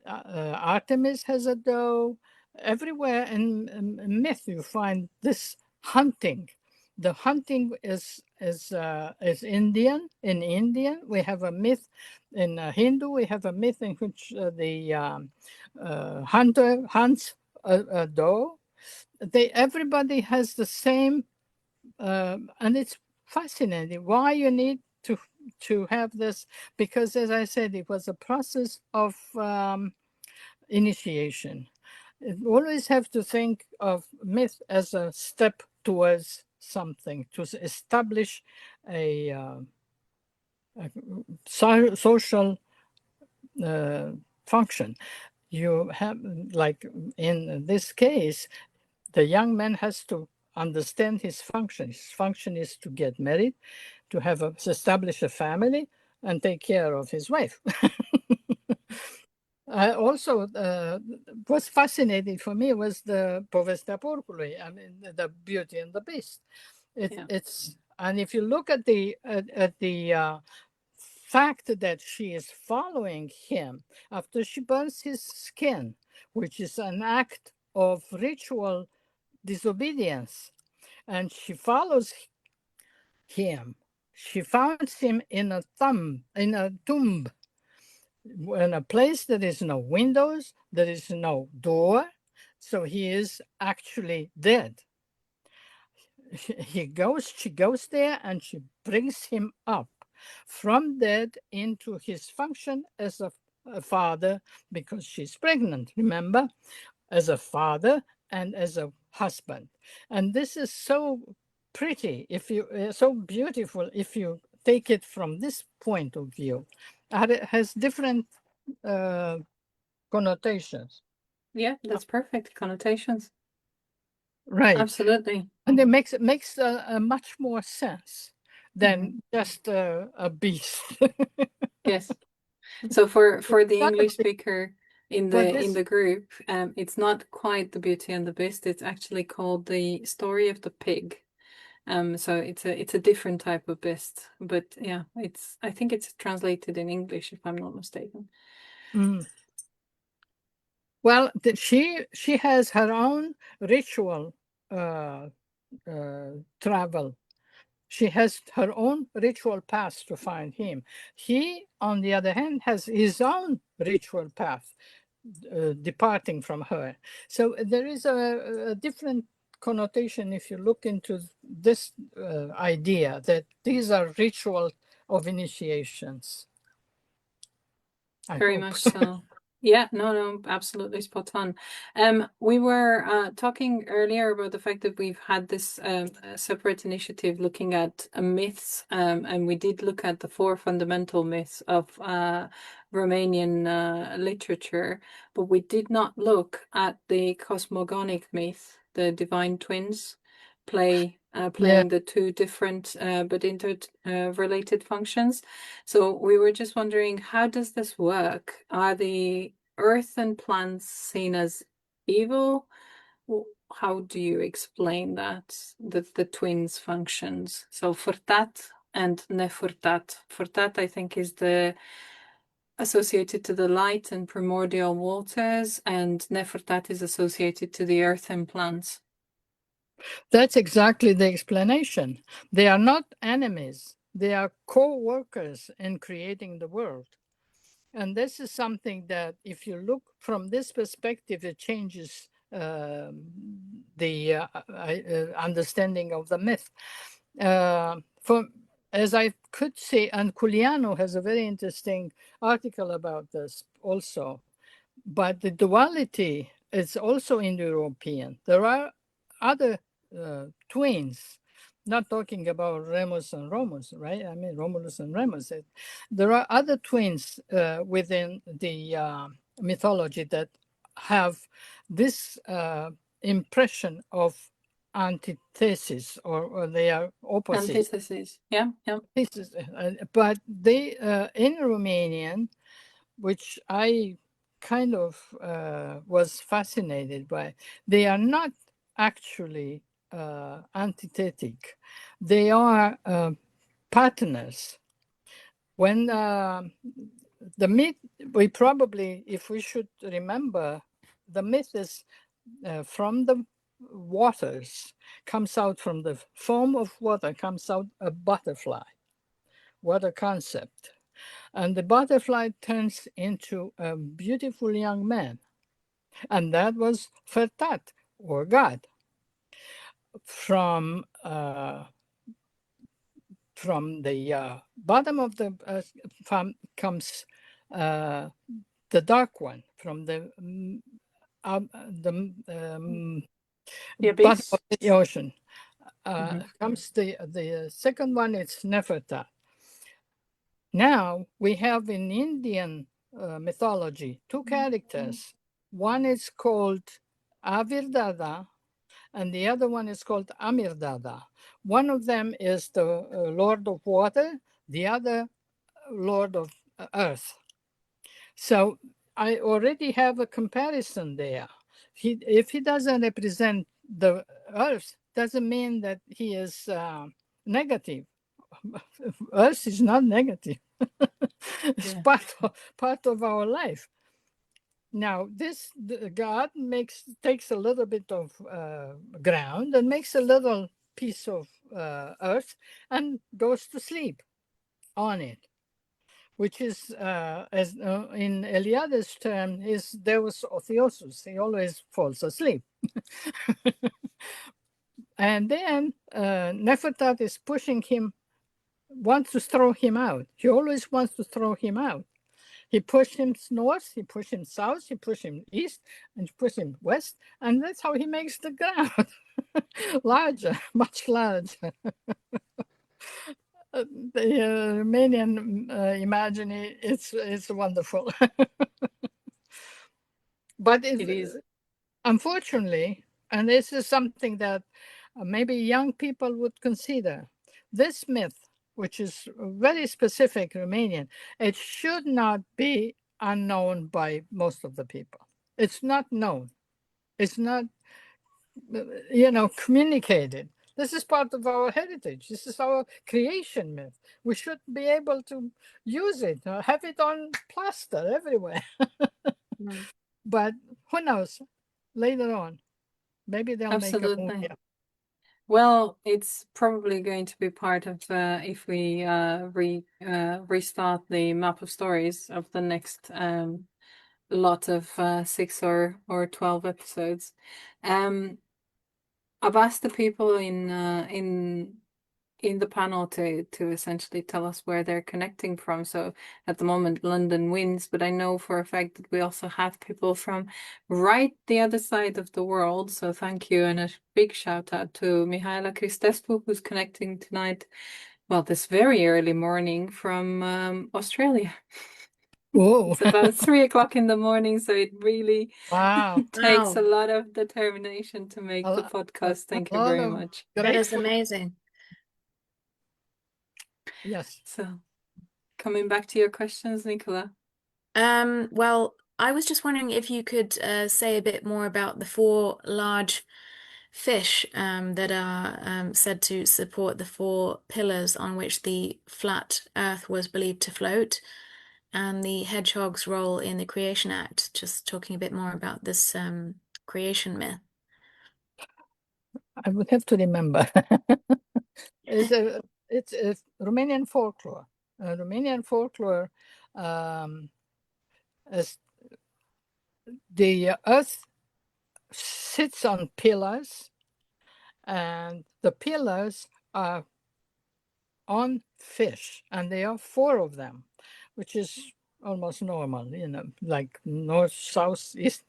Artemis has a doe. Everywhere in myth you find this hunting. The hunting is Indian. In Indian, we have a myth. In Hindu, we have a myth in which the hunter hunts a doe. Everybody has the same, and it's fascinating. Why you need to have this? Because, as I said, it was a process of initiation. You always have to think of myth as a step towards something, to establish a social function. You have, like in this case, the young man has to understand his function. His function is to get married, to establish a family, and take care of his wife. Also, what's fascinating for me was the Povestea Porcului, I mean, the Beauty and the Beast. It's and if you look at the fact that she is following him after she burns his skin, which is an act of ritual disobedience, and she follows him. She finds him in a tomb, in a place that is no windows, there is no door, so he is actually dead. She goes there, and she brings him up from dead into his function as a father, because she's pregnant, remember, as a father and as a husband. And this is so pretty, if you so beautiful, if you take it from this point of view. It has different connotations. Yeah, that's perfect. Connotations. Right. Absolutely. And it makes a much more sense than just a beast. Yes. So for the Not a English beast, speaker in but the group, it's not quite the Beauty and the Beast. It's actually called the Story of the Pig. So it's a different type of beast, but yeah, I think it's translated in English if I'm not mistaken. Well, she has her own ritual travel. She has her own ritual path to find him. He, on the other hand, has his own ritual path departing from her. So there is a different connotation if you look into this idea that these are ritual of initiations. I Very hope. much so. Yeah, no, absolutely spot on. We were talking earlier about the fact that we've had this separate initiative looking at myths, and we did look at the 4 fundamental myths of Romanian literature, but we did not look at the cosmogonic myth, the divine twins playing the 2 different but interrelated functions. So we were just wondering, how does this work? Are the earth and plants seen as evil? How do you explain that, the twins' functions? So furtat and nefurtat. Furtat, I think, is the associated to the light and primordial waters, and nefurtat is associated to the earth and plants. That's exactly the explanation. They are not enemies. They are co-workers in creating the world. And this is something that if you look from this perspective, it changes the understanding of the myth. As I could say, and Culiano has a very interesting article about this also, but the duality is also Indo-European. There are other twins, not talking about Remus and Romulus, right? I mean, Romulus and Remus. There are other twins within the mythology that have this impression of antithesis, or they are opposites. Antithesis. Yeah. But they, in Romanian, which I kind of was fascinated by, they are not actually antithetic. They are partners. When the myth, we probably, if we should remember, the myth is from the waters, comes out from the foam of water, comes out a butterfly. What a concept. And the butterfly turns into a beautiful young man. And that was Fertat, or God. From the bottom of the farm comes the dark one. From the bottom abyss. of the ocean comes the second one. It's Nefertat. Now we have in Indian mythology 2 characters. One is called Avirdada, and the other one is called Amirdada. One of them is the Lord of Water, the other Lord of Earth. So I already have a comparison there. If he doesn't represent the Earth, doesn't mean that he is negative. Earth is not negative. It's part of our life. Now, God takes a little bit of ground and makes a little piece of earth and goes to sleep on it, which is, as in Eliade's term, is Deus Othiosus. He always falls asleep. And then Nefertat is pushing him, wants to throw him out. He always wants to throw him out. He pushed him north, he pushed him south, he pushed him east, and he pushed him west, and that's how he makes the ground larger, much larger. The Romanian imagining, it's wonderful. But It is. Unfortunately, and this is something that maybe young people would consider, this myth, which is very specific Romanian, it should not be unknown by most of the people. It's not known. It's not, communicated. This is part of our heritage. This is our creation myth. We should be able to use it, have it on plaster everywhere. But who knows? Later on, maybe they'll make a movie. Well, it's probably going to be part of if we restart the map of stories of the next lot of 6 or 12 episodes. I've asked the people in the panel to essentially tell us where they're connecting from. So at the moment, London wins, but I know for a fact that we also have people from right the other side of the world. So thank you, and a big shout out to Mihaela Cristescu, who's connecting tonight, well, this very early morning from Australia. Whoa. It's about 3 o'clock in the morning, so it really takes a Wow. lot of determination to make the podcast. Thank you very much. That is amazing. Yes. So, coming back to your questions, Nicola. Well, I was just wondering if you could say a bit more about the 4 large fish that are said to support the 4 pillars on which the flat Earth was believed to float, and the hedgehog's role in the creation act. Just talking a bit more about this creation myth. I would have to remember. It's a Romanian folklore. Romanian folklore, as the earth sits on pillars, and the pillars are on fish, and there are 4 of them, which is almost normal, like north, south, east.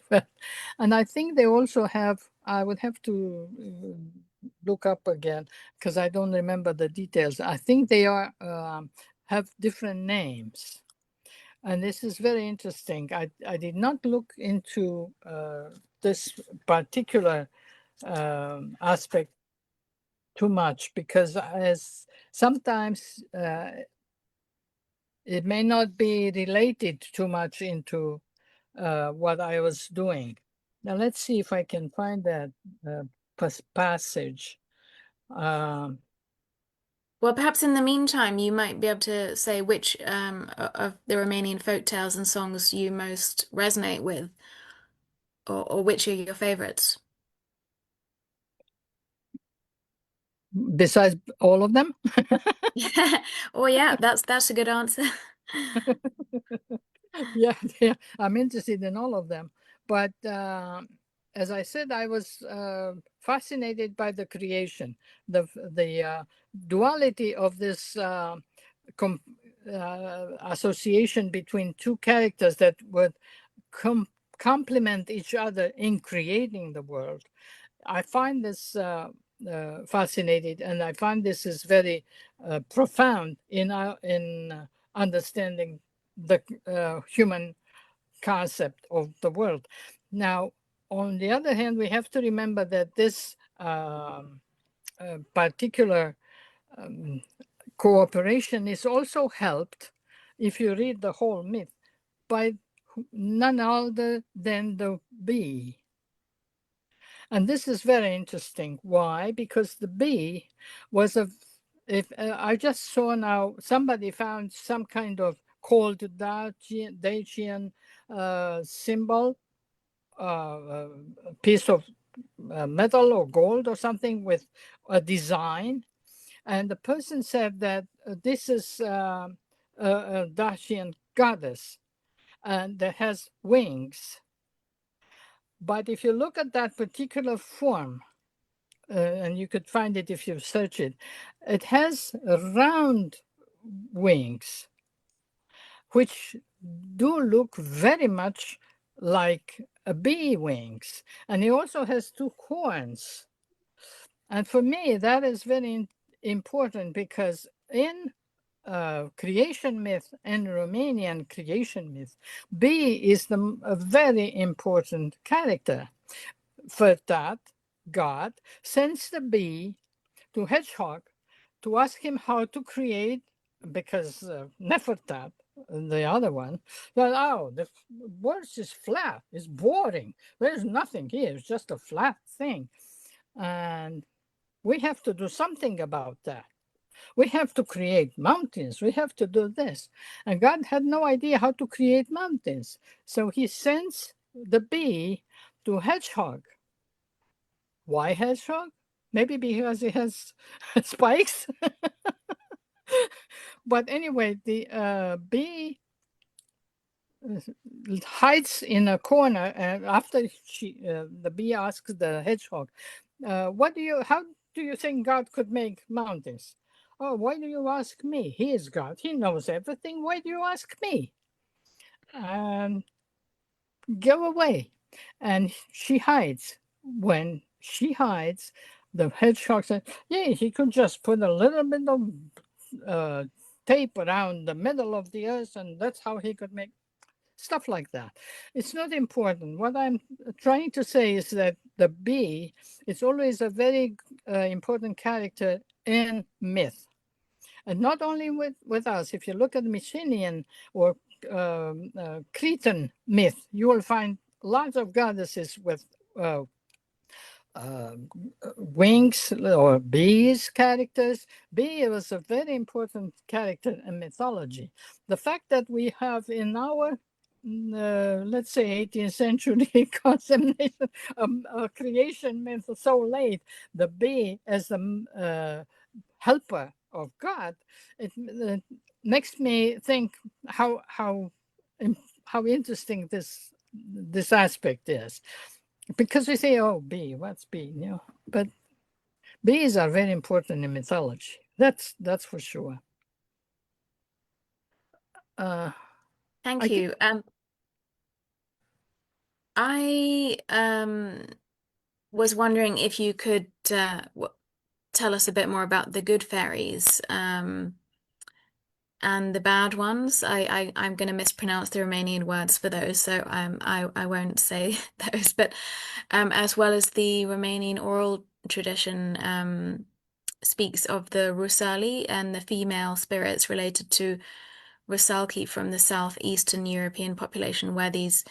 And I think they also have, I would have to look up again because I don't remember the details. I think they are have different names. And this is very interesting. I did not look into this particular aspect too much because as sometimes it may not be related too much into what I was doing. Now let's see if I can find that passage. Well, perhaps in the meantime, you might be able to say which of the Romanian folk tales and songs you most resonate with, or which are your favorites. Besides all of them? Oh yeah, that's a good answer. yeah, I'm interested in all of them. But as I said, I was fascinated by the creation, the duality of this association between 2 characters that would complement each other in creating the world. I find this fascinating, and I find this is very profound in understanding the human concept of the world. Now, on the other hand, we have to remember that this particular cooperation is also helped, if you read the whole myth, by none other than the bee. And this is very interesting. Why? Because the bee was I just saw now somebody found some kind of cold Dacian symbol, a piece of metal or gold or something with a design. And the person said that this is a Dacian goddess and that has wings. But if you look at that particular form, and you could find it if you search it, it has round wings, which do look very much like a bee wings. And it also has two horns. And for me, that is very important because in creation myth and Romanian creation myth, bee is a very important character. For that, God sends the bee to Hedgehog to ask him how to create, because Nefertat, the other one, said, oh, the words is flat, it's boring. There's nothing here, it's just a flat thing. And we have to do something about that. We have to create mountains. We have to do this. And God had no idea how to create mountains. So he sends the bee to Hedgehog. Why Hedgehog? Maybe because it has spikes. But anyway, the bee hides in a corner, and after the bee asks the hedgehog, how do you think God could make mountains? Oh, why do you ask me? He is God. He knows everything. Why do you ask me? Go away. And she hides. When she hides, the hedgehog said, yeah, he could just put a little bit of tape around the middle of the earth, and that's how he could make stuff like that. It's not important. What I'm trying to say is that the bee is always a very important character in myth. And not only with us. If you look at Mycenaean or Cretan myth, you will find lots of goddesses with wings or bees characters. Bee was a very important character in mythology. The fact that we have in our let's say 18th century consummation creation myth so late, the bee as the helper of God, it makes me think how interesting this aspect is. Because we say, oh, bee, what's bee? But bees are very important in mythology. That's for sure. Thank you. I was wondering if you could tell us a bit more about the good fairies and the bad ones. I'm going to mispronounce the Romanian words for those, so I won't say those. But as well as the Romanian oral tradition speaks of the Rusali and the female spirits related to Rusalki from the southeastern European population, where these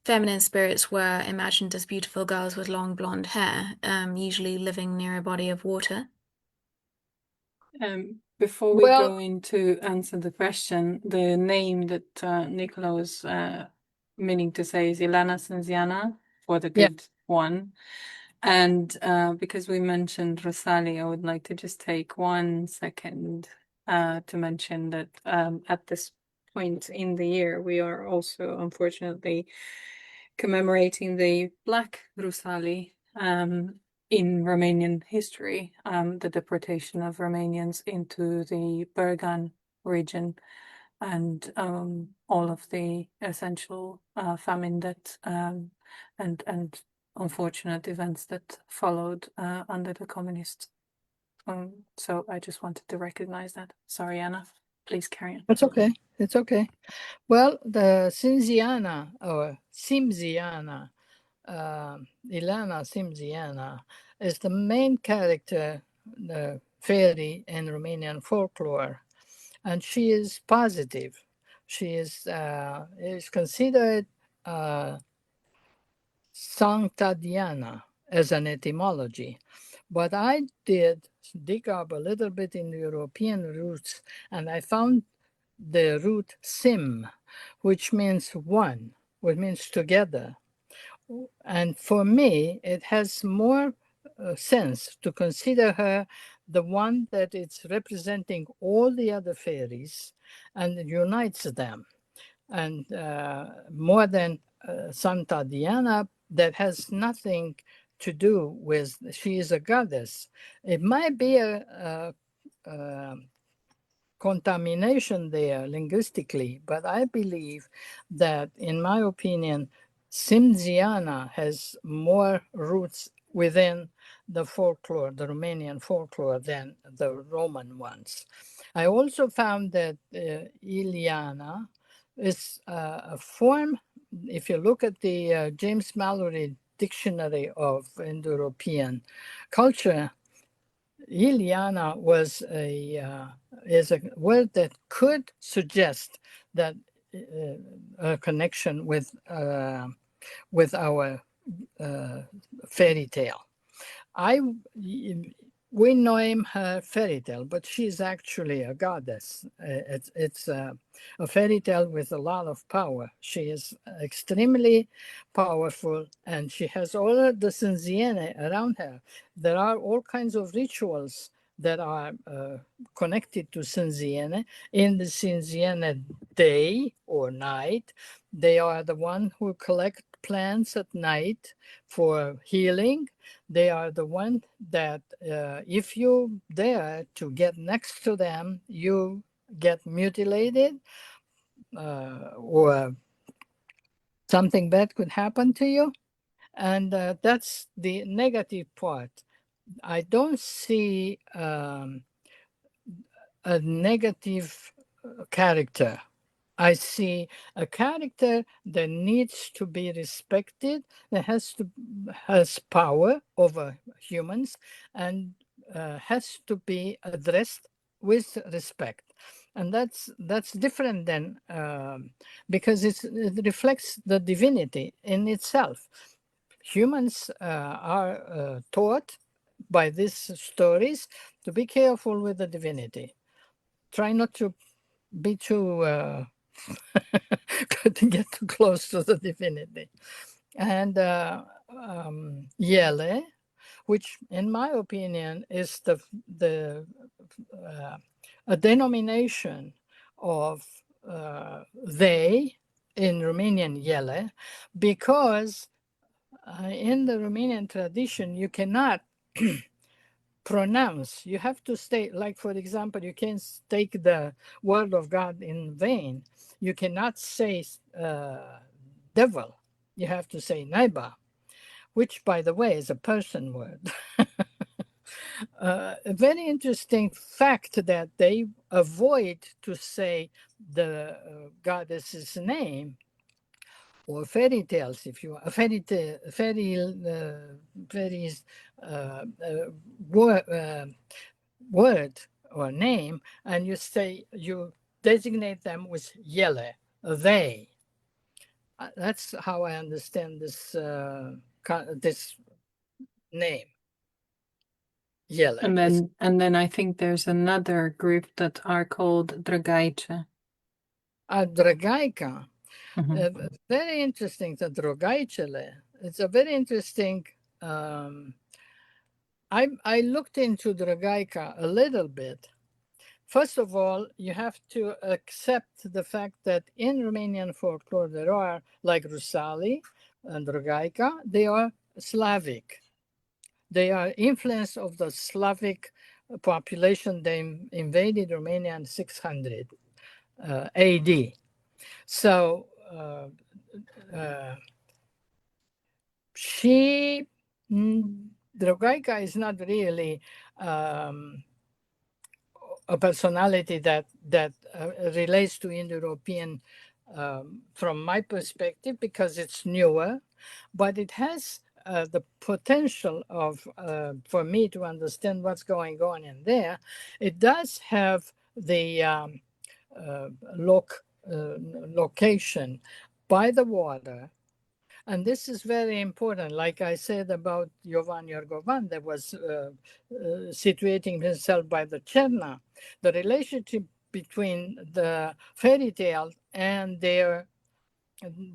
feminine spirits were imagined as beautiful girls with long blonde hair, usually living near a body of water. Before we go into answer the question, the name that Nicola was meaning to say is Ilana Cimziana, for the good one. And because we mentioned Rosali, I would like to just take 1 second to mention that at this point in the year, we are also unfortunately commemorating the Black Rusali in Romanian history, the deportation of Romanians into the Bergan region, and all of the essential famine that and unfortunate events that followed under the communists. So I just wanted to recognize that. Sorry, Anna. Please carry on. It's okay. It's okay. Well, the Cimziana or Cimziana, Ilana Cimziana, is the main character, the fairy in Romanian folklore, and she is positive. She is considered Sancta Diana, as an etymology. But I did dig up a little bit in the European roots, and I found the root sim, which means one, which means together. And for me, it has more sense to consider her the one that is representing all the other fairies and unites them. And more than Santa Diana, that has nothing to do with, she is a goddess. It might be a contamination there linguistically, but I believe that, in my opinion, Cimziana has more roots within the folklore, the Romanian folklore, than the Roman ones. I also found that Iliana is a form, if you look at the James Mallory Dictionary of Indo-European Culture, Iliana was is a word that could suggest that a connection with our fairy tale. We name her fairy tale, but she's actually a goddess. It's a fairy tale with a lot of power. She is extremely powerful, and she has all of the Cimziana around her. There are all kinds of rituals that are connected to Cimziana. In the Cimziana day or night, they are the one who collect plants at night for healing. They are the one that if you dare to get next to them, you get mutilated or something bad could happen to you. And that's the negative part. I don't see a negative character. I see a character that needs to be respected, that has power over humans, and has to be addressed with respect. And that's different than because it reflects the divinity in itself. Humans are taught by these stories to be careful with the divinity. Try not to be too to get too close to the divinity. And Yele, which in my opinion is a denomination of they in Romanian Yele, because in the Romanian tradition you cannot pronounce. You have to stay, like, for example, you can't take the word of God in vain. You cannot say devil. You have to say naiba, which, by the way, is a Persian word. A very interesting fact that they avoid to say the goddess's name, or fairy tales, if you want, word or name, and you designate them with yele, they. That's how I understand this this name, yele. And then I think there's another group that are called Dragaica. Dragaica. Mhm. Very interesting, the Dragaicele. It's a very interesting. I looked into Dragaica a little bit. First of all, you have to accept the fact that in Romanian folklore there are, like Rusali and Dragaica, they are Slavic. They are influence of the Slavic population. They invaded Romania in 600 AD. So Dragaica is not really a personality that relates to Indo-European from my perspective, because it's newer, but it has the potential of for me to understand what's going on in there. It does have the location by the water, And this is very important. Like I said about Jovan Yorgovan, that was situating himself by the Cherna. The relationship between the fairy tale and the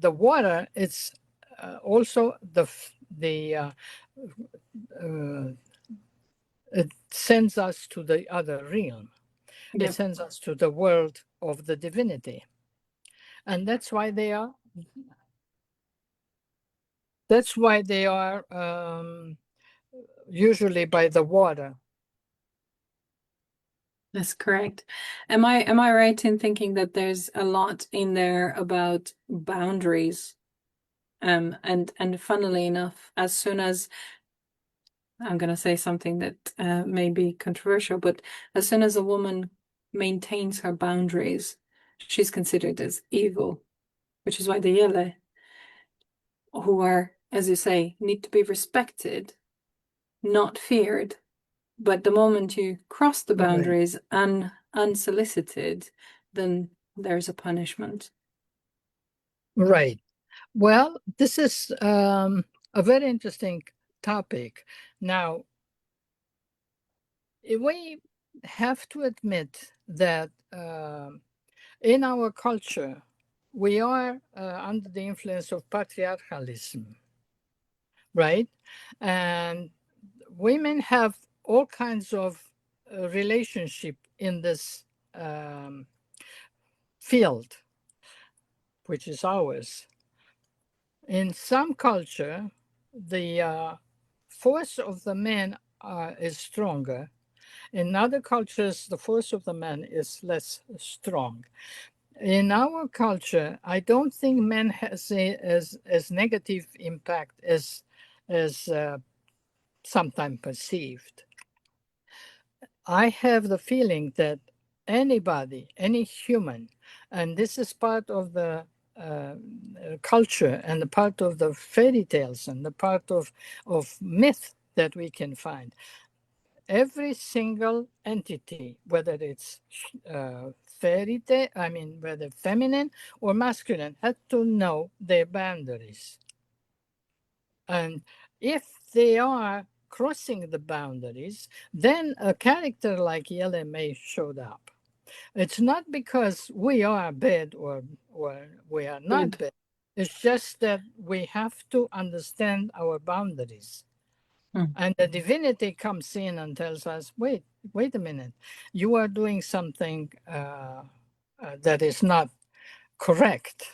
water, it's also it sends us to the other realm. It sends us to the world of the divinity. And that's why they are usually by the water. That's correct. Am I right in thinking that there's a lot in there about boundaries? And funnily enough, as soon as I'm going to say something that may be controversial, but as soon as a woman maintains her boundaries, she's considered as evil, which is why the Yele, who are, as you say, need to be respected, not feared. But the moment you cross the boundaries unsolicited, then there's a punishment. Right. Well, this is a very interesting topic. Now, we have to admit that in our culture, we are under the influence of patriarchalism, right? And women have all kinds of relationship in this field, which is ours. In some culture, the force of the men is stronger. In other cultures, the force of the man is less strong. In our culture, I don't think men has as negative impact as sometimes perceived. I have the feeling that anybody, any human, and this is part of the culture and the part of the fairy tales and the part of myth that we can find. Every single entity, whether it's fairy tale, whether feminine or masculine, had to know their boundaries. And if they are crossing the boundaries, then a character like Yele may showed up. It's not because we are bad or we are not bad. It's just that we have to understand our boundaries. And the divinity comes in and tells us, wait a minute, you are doing something that is not correct.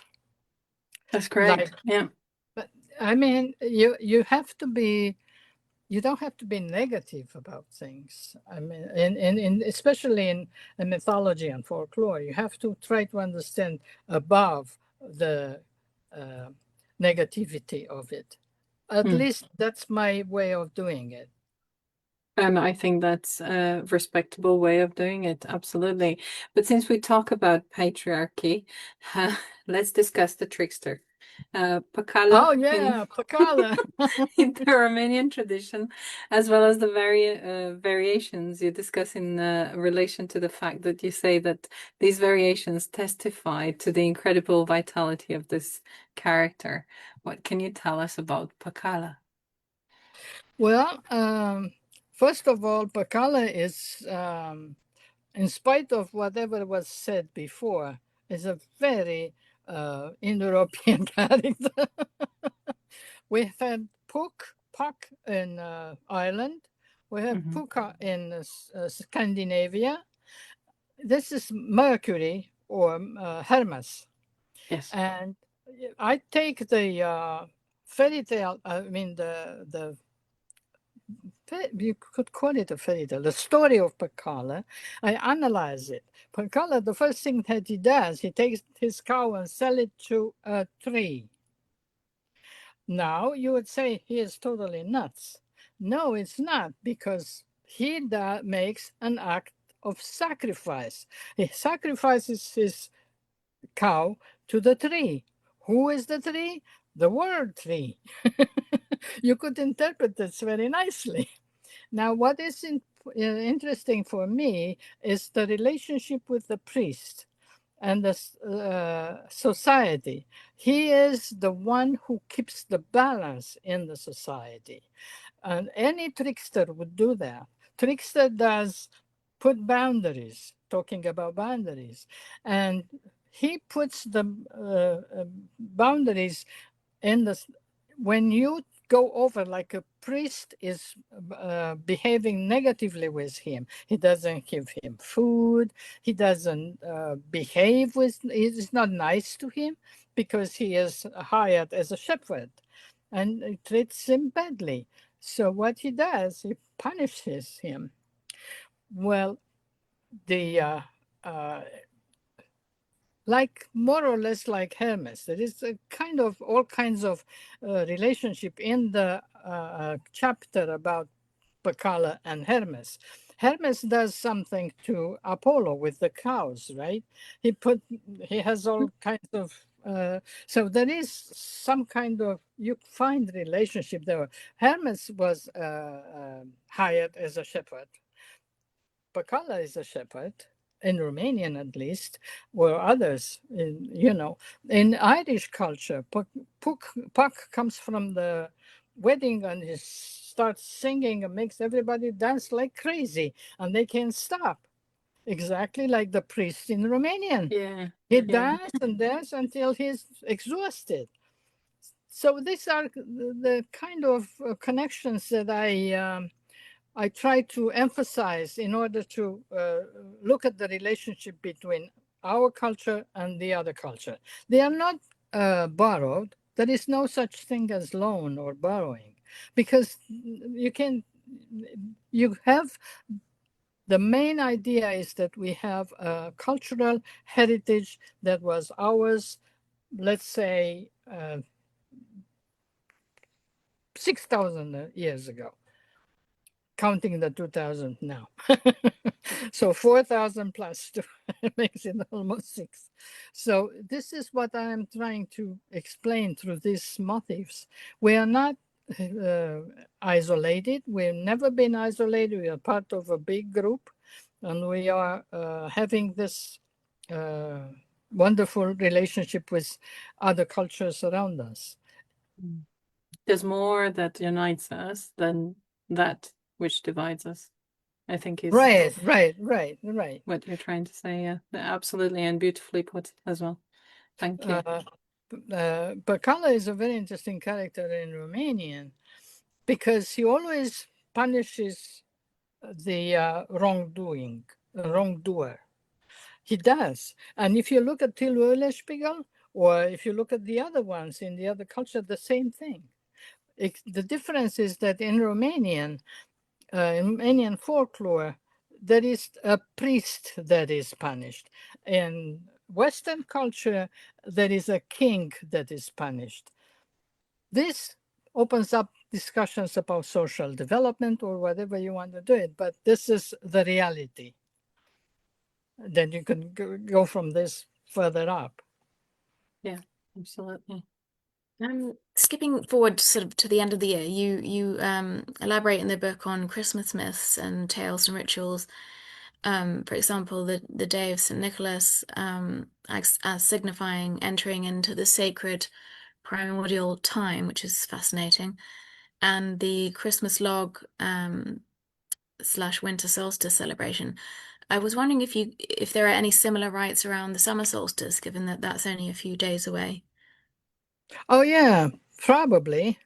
That's correct. Yeah. But I mean, you have to be, you don't have to be negative about things. I mean, especially in mythology and folklore, you have to try to understand above the negativity of it. At least that's my way of doing it. And I think that's a respectable way of doing it, absolutely. But since we talk about patriarchy, let's discuss the trickster. Pacala. Oh yeah, Pacala. In the Romanian tradition, as well as the variations you discuss in relation to the fact that you say that these variations testify to the incredible vitality of this character. What can you tell us about Pacala? Well, first of all, Pacala is, in spite of whatever was said before, is a very Indo-European character. We had Puck in Ireland. We have Puka in Scandinavia. This is Mercury or Hermes. Yes. And I take the fairy tale, you could call it a fairy tale, the story of Pacala. I analyze it. Pacala, the first thing that he does, he takes his cow and sell it to a tree. Now you would say he is totally nuts. No, it's not, because he makes an act of sacrifice. He sacrifices his cow to the tree. Who is the tree? The world tree. You could interpret this very nicely. Now, what is interesting for me is the relationship with the priest. and the society. He is the one who keeps the balance in the society. And any trickster would do that. Trickster does put boundaries, talking about boundaries. And he puts the boundaries in the, when you go over, like a priest is behaving negatively with him, he doesn't give him food, he doesn't behave with, he's not nice to him because he is hired as a shepherd and treats him badly. So what he does, he punishes him. Well, the like more or less like Hermes. There is a kind of all kinds of relationship in the chapter about Pacala and Hermes. Hermes does something to Apollo with the cows, right? He has all kinds of so there is some kind of, you find relationship there. Hermes was hired as a shepherd. Pacala is a shepherd, in Romanian at least, or others, in Irish culture. Puck comes from the wedding and he starts singing and makes everybody dance like crazy, and they can't stop. Exactly like the priest in Romanian. Yeah. He Yeah. dances and dances until he's exhausted. So these are the kind of connections that I try to emphasize in order to look at the relationship between our culture and the other culture. They are not borrowed. There is no such thing as loan or borrowing, because you have, the main idea is that we have a cultural heritage that was ours, let's say 6,000 years ago, counting the 2000 now. So 4,000 plus 2 makes it almost 6. So this is what I am trying to explain through these motifs. We are not isolated. We've never been isolated. We are part of a big group, and we are having this wonderful relationship with other cultures around us. There's more that unites us than that which divides us, I think is Right. what you're trying to say. Yeah, absolutely, and beautifully put as well. Thank you. Pacala is a very interesting character in Romanian because he always punishes the wrongdoer. He does. And if you look at Till Eulenspiegel, or if you look at the other ones in the other culture, the same thing. The difference is that in Romanian folklore, there is a priest that is punished. In Western culture, there is a king that is punished. This opens up discussions about social development or whatever you want to do it, but this is the reality. Then you can go from this further up. Yeah, absolutely. Skipping forward sort of to the end of the year, you elaborate in the book on Christmas myths and tales and rituals. For example, the Day of St. Nicholas as signifying entering into the sacred primordial time, which is fascinating, and the Christmas log / winter solstice celebration. I was wondering if there are any similar rites around the summer solstice, given that that's only a few days away. Oh yeah, probably.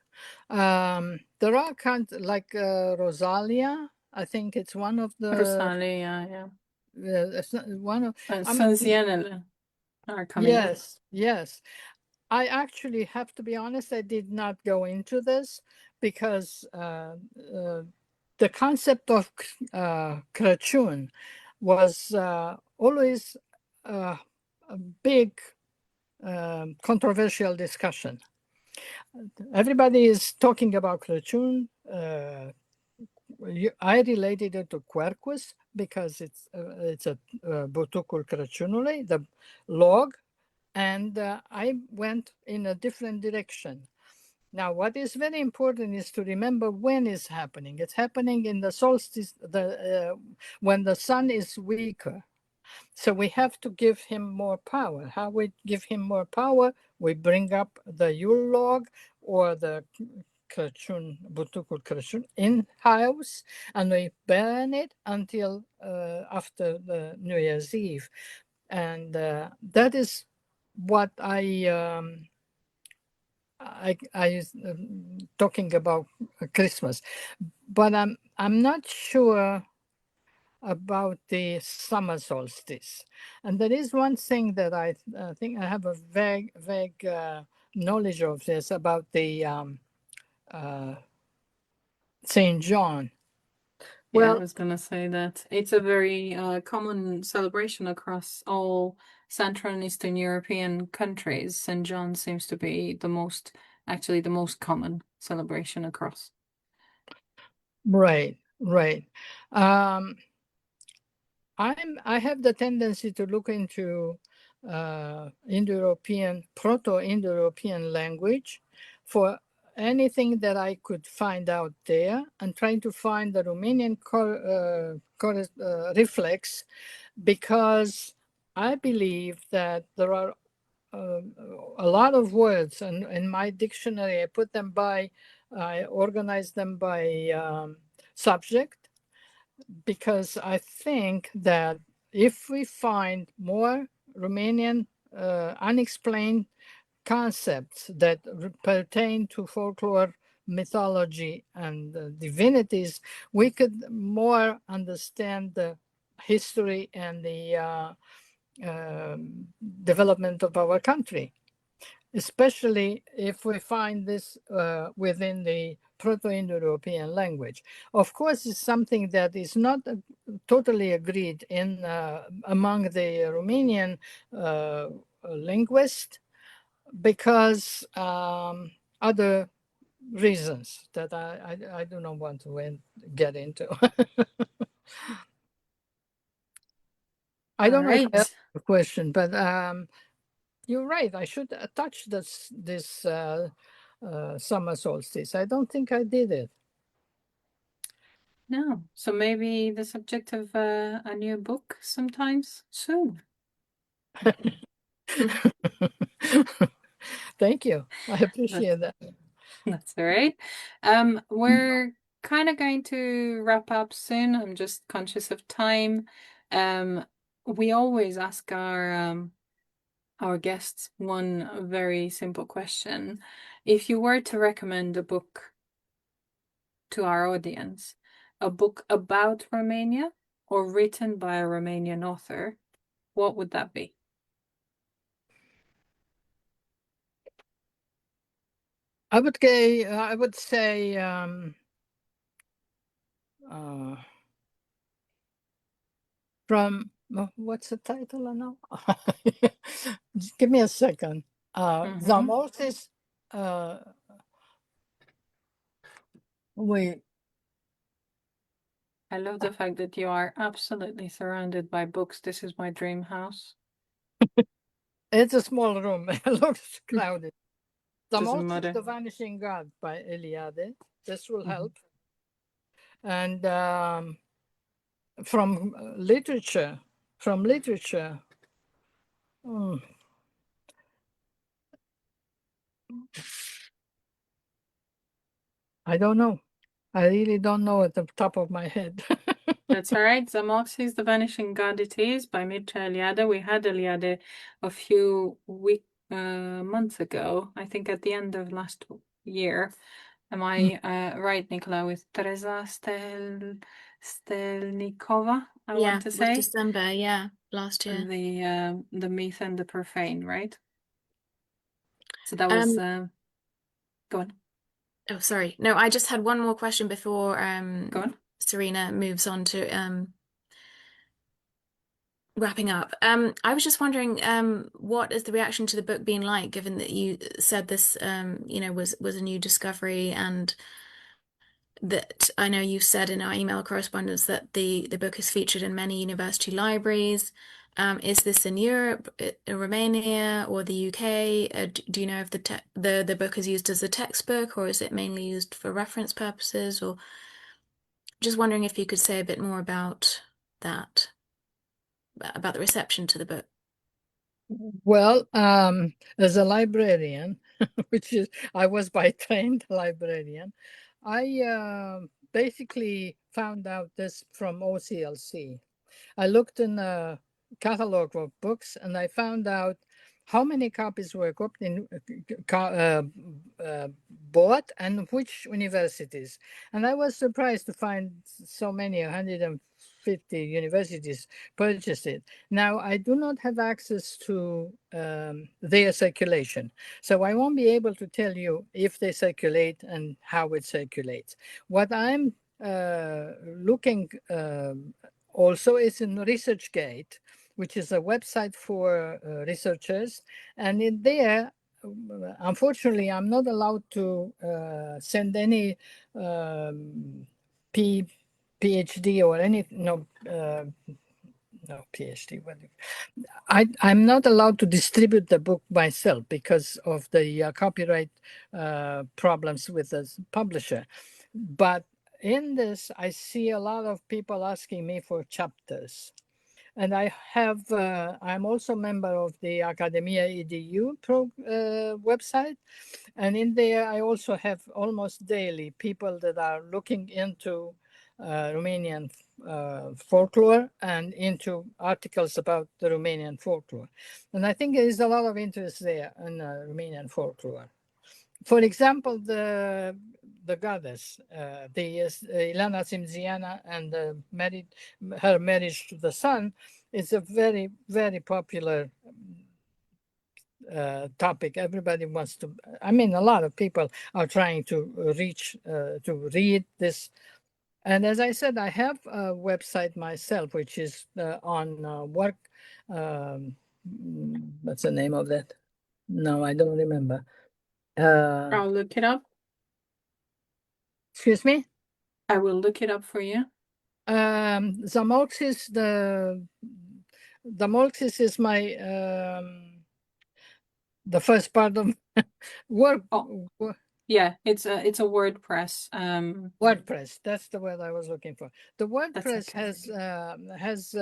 There are kinds like Rosalia. I think it's one of the Rosalia, it's one of. and I mean, Cimziana are coming up. yes. I actually have to be honest. I did not go into this because the concept of Crăciun was always a big controversial discussion. Everybody is talking about Crăciun. I related it to Quercus because it's a butucul Crăciunului, the log, and I went in a different direction. Now, what is very important is to remember when it's happening. It's happening in the solstice, when the sun is weaker. So we have to give him more power. How we give him more power? We bring up the Yule log or the Crăciun, butucul Crăciun in house, and we burn it until after the New Year's Eve, and that is what I talking about Christmas, but I'm not sure about the summer solstice. And there is one thing that I think I have a vague knowledge of this about the Saint John. Yeah, I Well, was gonna say that it's a very common celebration across all Central and Eastern European countries. St. John seems to be actually the most common celebration across. right. I have the tendency to look into Indo-European, Proto-Indo-European language for anything that I could find out there, and trying to find the Romanian reflex, because I believe that there are a lot of words, and in my dictionary I organize them by subject, because I think that if we find more Romanian unexplained concepts that pertain to folklore, mythology, and divinities, we could more understand the history and the development of our country, especially if we find this within the Proto-Indo-European language. Of course, it's something that is not totally agreed in among the Romanian linguists, because other reasons that I do not want to get into. I All don't know if I right. have a question, but you're right. I should touch this summer solstice. I don't think I did it. No. So maybe the subject of a new book sometimes soon. Thank you. I appreciate that. That's all right. We're kind of going to wrap up soon. I'm just conscious of time. We always ask our guests one very simple question. If you were to recommend a book to our audience, a book about Romania or written by a Romanian author, what would that be? I would say from what's the title now? Just give me a second. Zamoltis. Wait. I love the fact that you are absolutely surrounded by books. This is my dream house. It's a small room. It looks crowded. Doesn't Zamoltis, matter. The Vanishing God by Eliade. This will help. And from literature, I don't know. I really don't know at the top of my head. That's all right. Zamoxis, The Vanishing God it is by Mircea Eliade. We had Eliade a few months ago, I think at the end of last year. Am I right, Nicola, with Teresa Stelnikova, I want Yeah, to it was say? December, yeah, last year. The myth and the profane, right? So that was Um, go on. oh, sorry. No, I just had one more question before Go on. Serena moves on to wrapping up. I was just wondering, what is the reaction to the book been like, given that you said this, was a new discovery, and that I know you said in our email correspondence that the book is featured in many university libraries. Is this in Europe, in Romania, or the UK? Do you know if the book is used as a textbook, or is it mainly used for reference purposes? Or just wondering if you could say a bit more about that. about the reception to the book? Well, as a librarian, I was by trained librarian, I basically found out this from OCLC. I looked in a catalog of books and I found out how many copies were bought and which universities. And I was surprised to find so many, 150 universities purchased it. Now, I do not have access to their circulation. So I won't be able to tell you if they circulate and how it circulates. What I'm looking also is in ResearchGate, which is a website for researchers. And in there, unfortunately, I'm not allowed to send any PhD or any, no PhD. I'm not allowed to distribute the book myself because of the copyright problems with the publisher. But in this, I see a lot of people asking me for chapters. And I'm also a member of the Academia EDU website. And in there, I also have almost daily people that are looking into Romanian folklore and into articles about the Romanian folklore. And I think there is a lot of interest there in Romanian folklore. For example, the goddess, Ilana Cimziana, and her marriage to the sun is a very, very popular topic. Everybody wants to, I mean, a lot of people are trying to read this. And as I said, I have a website myself, which is on work. What's the name of that? No, I don't remember. I'll look it up. Excuse me? I will look it up for you. Zamolxis, the Molxis is my the first part of work. Oh, yeah, it's a WordPress. WordPress. That's the word I was looking for. The WordPress okay. has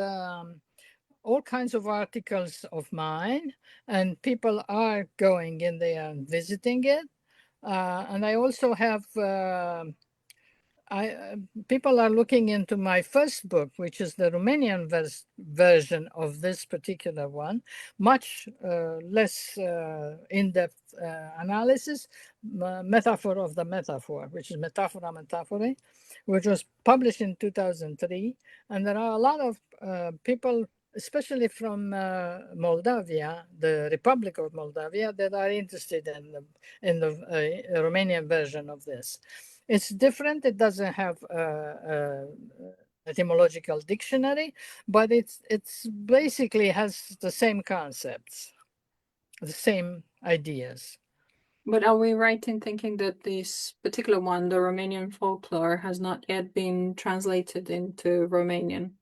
all kinds of articles of mine, and people are going in there and visiting it. And I also have people are looking into my first book, which is the Romanian version of this particular one, much less in-depth analysis, metaphor of the metaphor, which is Metaphora Metaphore, which was published in 2003. And there are a lot of people, especially from Moldavia, the Republic of Moldavia, that are interested in the Romanian version of this. It's different. It doesn't have etymological dictionary, but it's basically has the same concepts, the same ideas. But are we right in thinking that this particular one, the Romanian folklore, has not yet been translated into Romanian?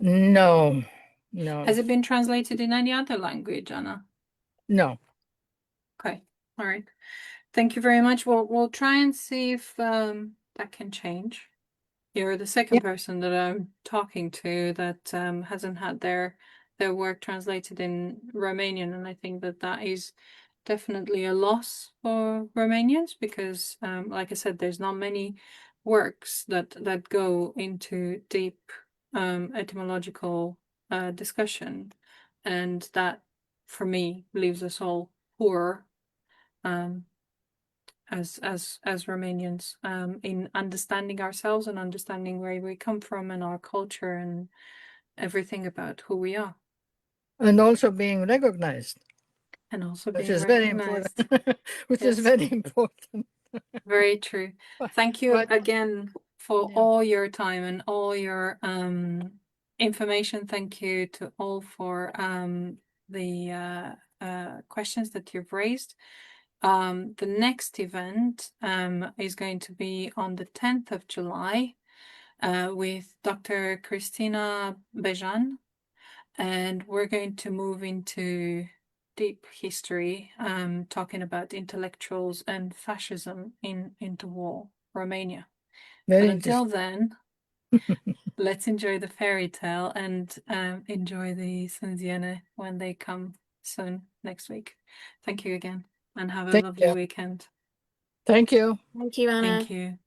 No, no. Has it been translated in any other language, Anna? No. Okay, all right. Thank you very much. We'll try and see if that can change. You're the second person that I'm talking to that hasn't had their work translated in Romanian, and I think that is definitely a loss for Romanians because, like I said, there's not many works that go into deep etymological discussion, and that, for me, leaves us all poor as Romanians in understanding ourselves and understanding where we come from and our culture and everything about who we are. And also being recognized. And also which being is very recognized. important. Which is very important. Very true. Thank you again for yeah. all your time and all your information. Thank you to all for the questions that you've raised. The next event is going to be on the 10th of July with Dr. Christina Bejan, and we're going to move into deep history, talking about intellectuals and fascism in interwar Romania. Very But until then, Let's enjoy the fairy tale and enjoy the Cimziana when they come soon next week. Thank you again, and have a Thank lovely you. weekend. Thank you. Thank you, Anna. Thank you.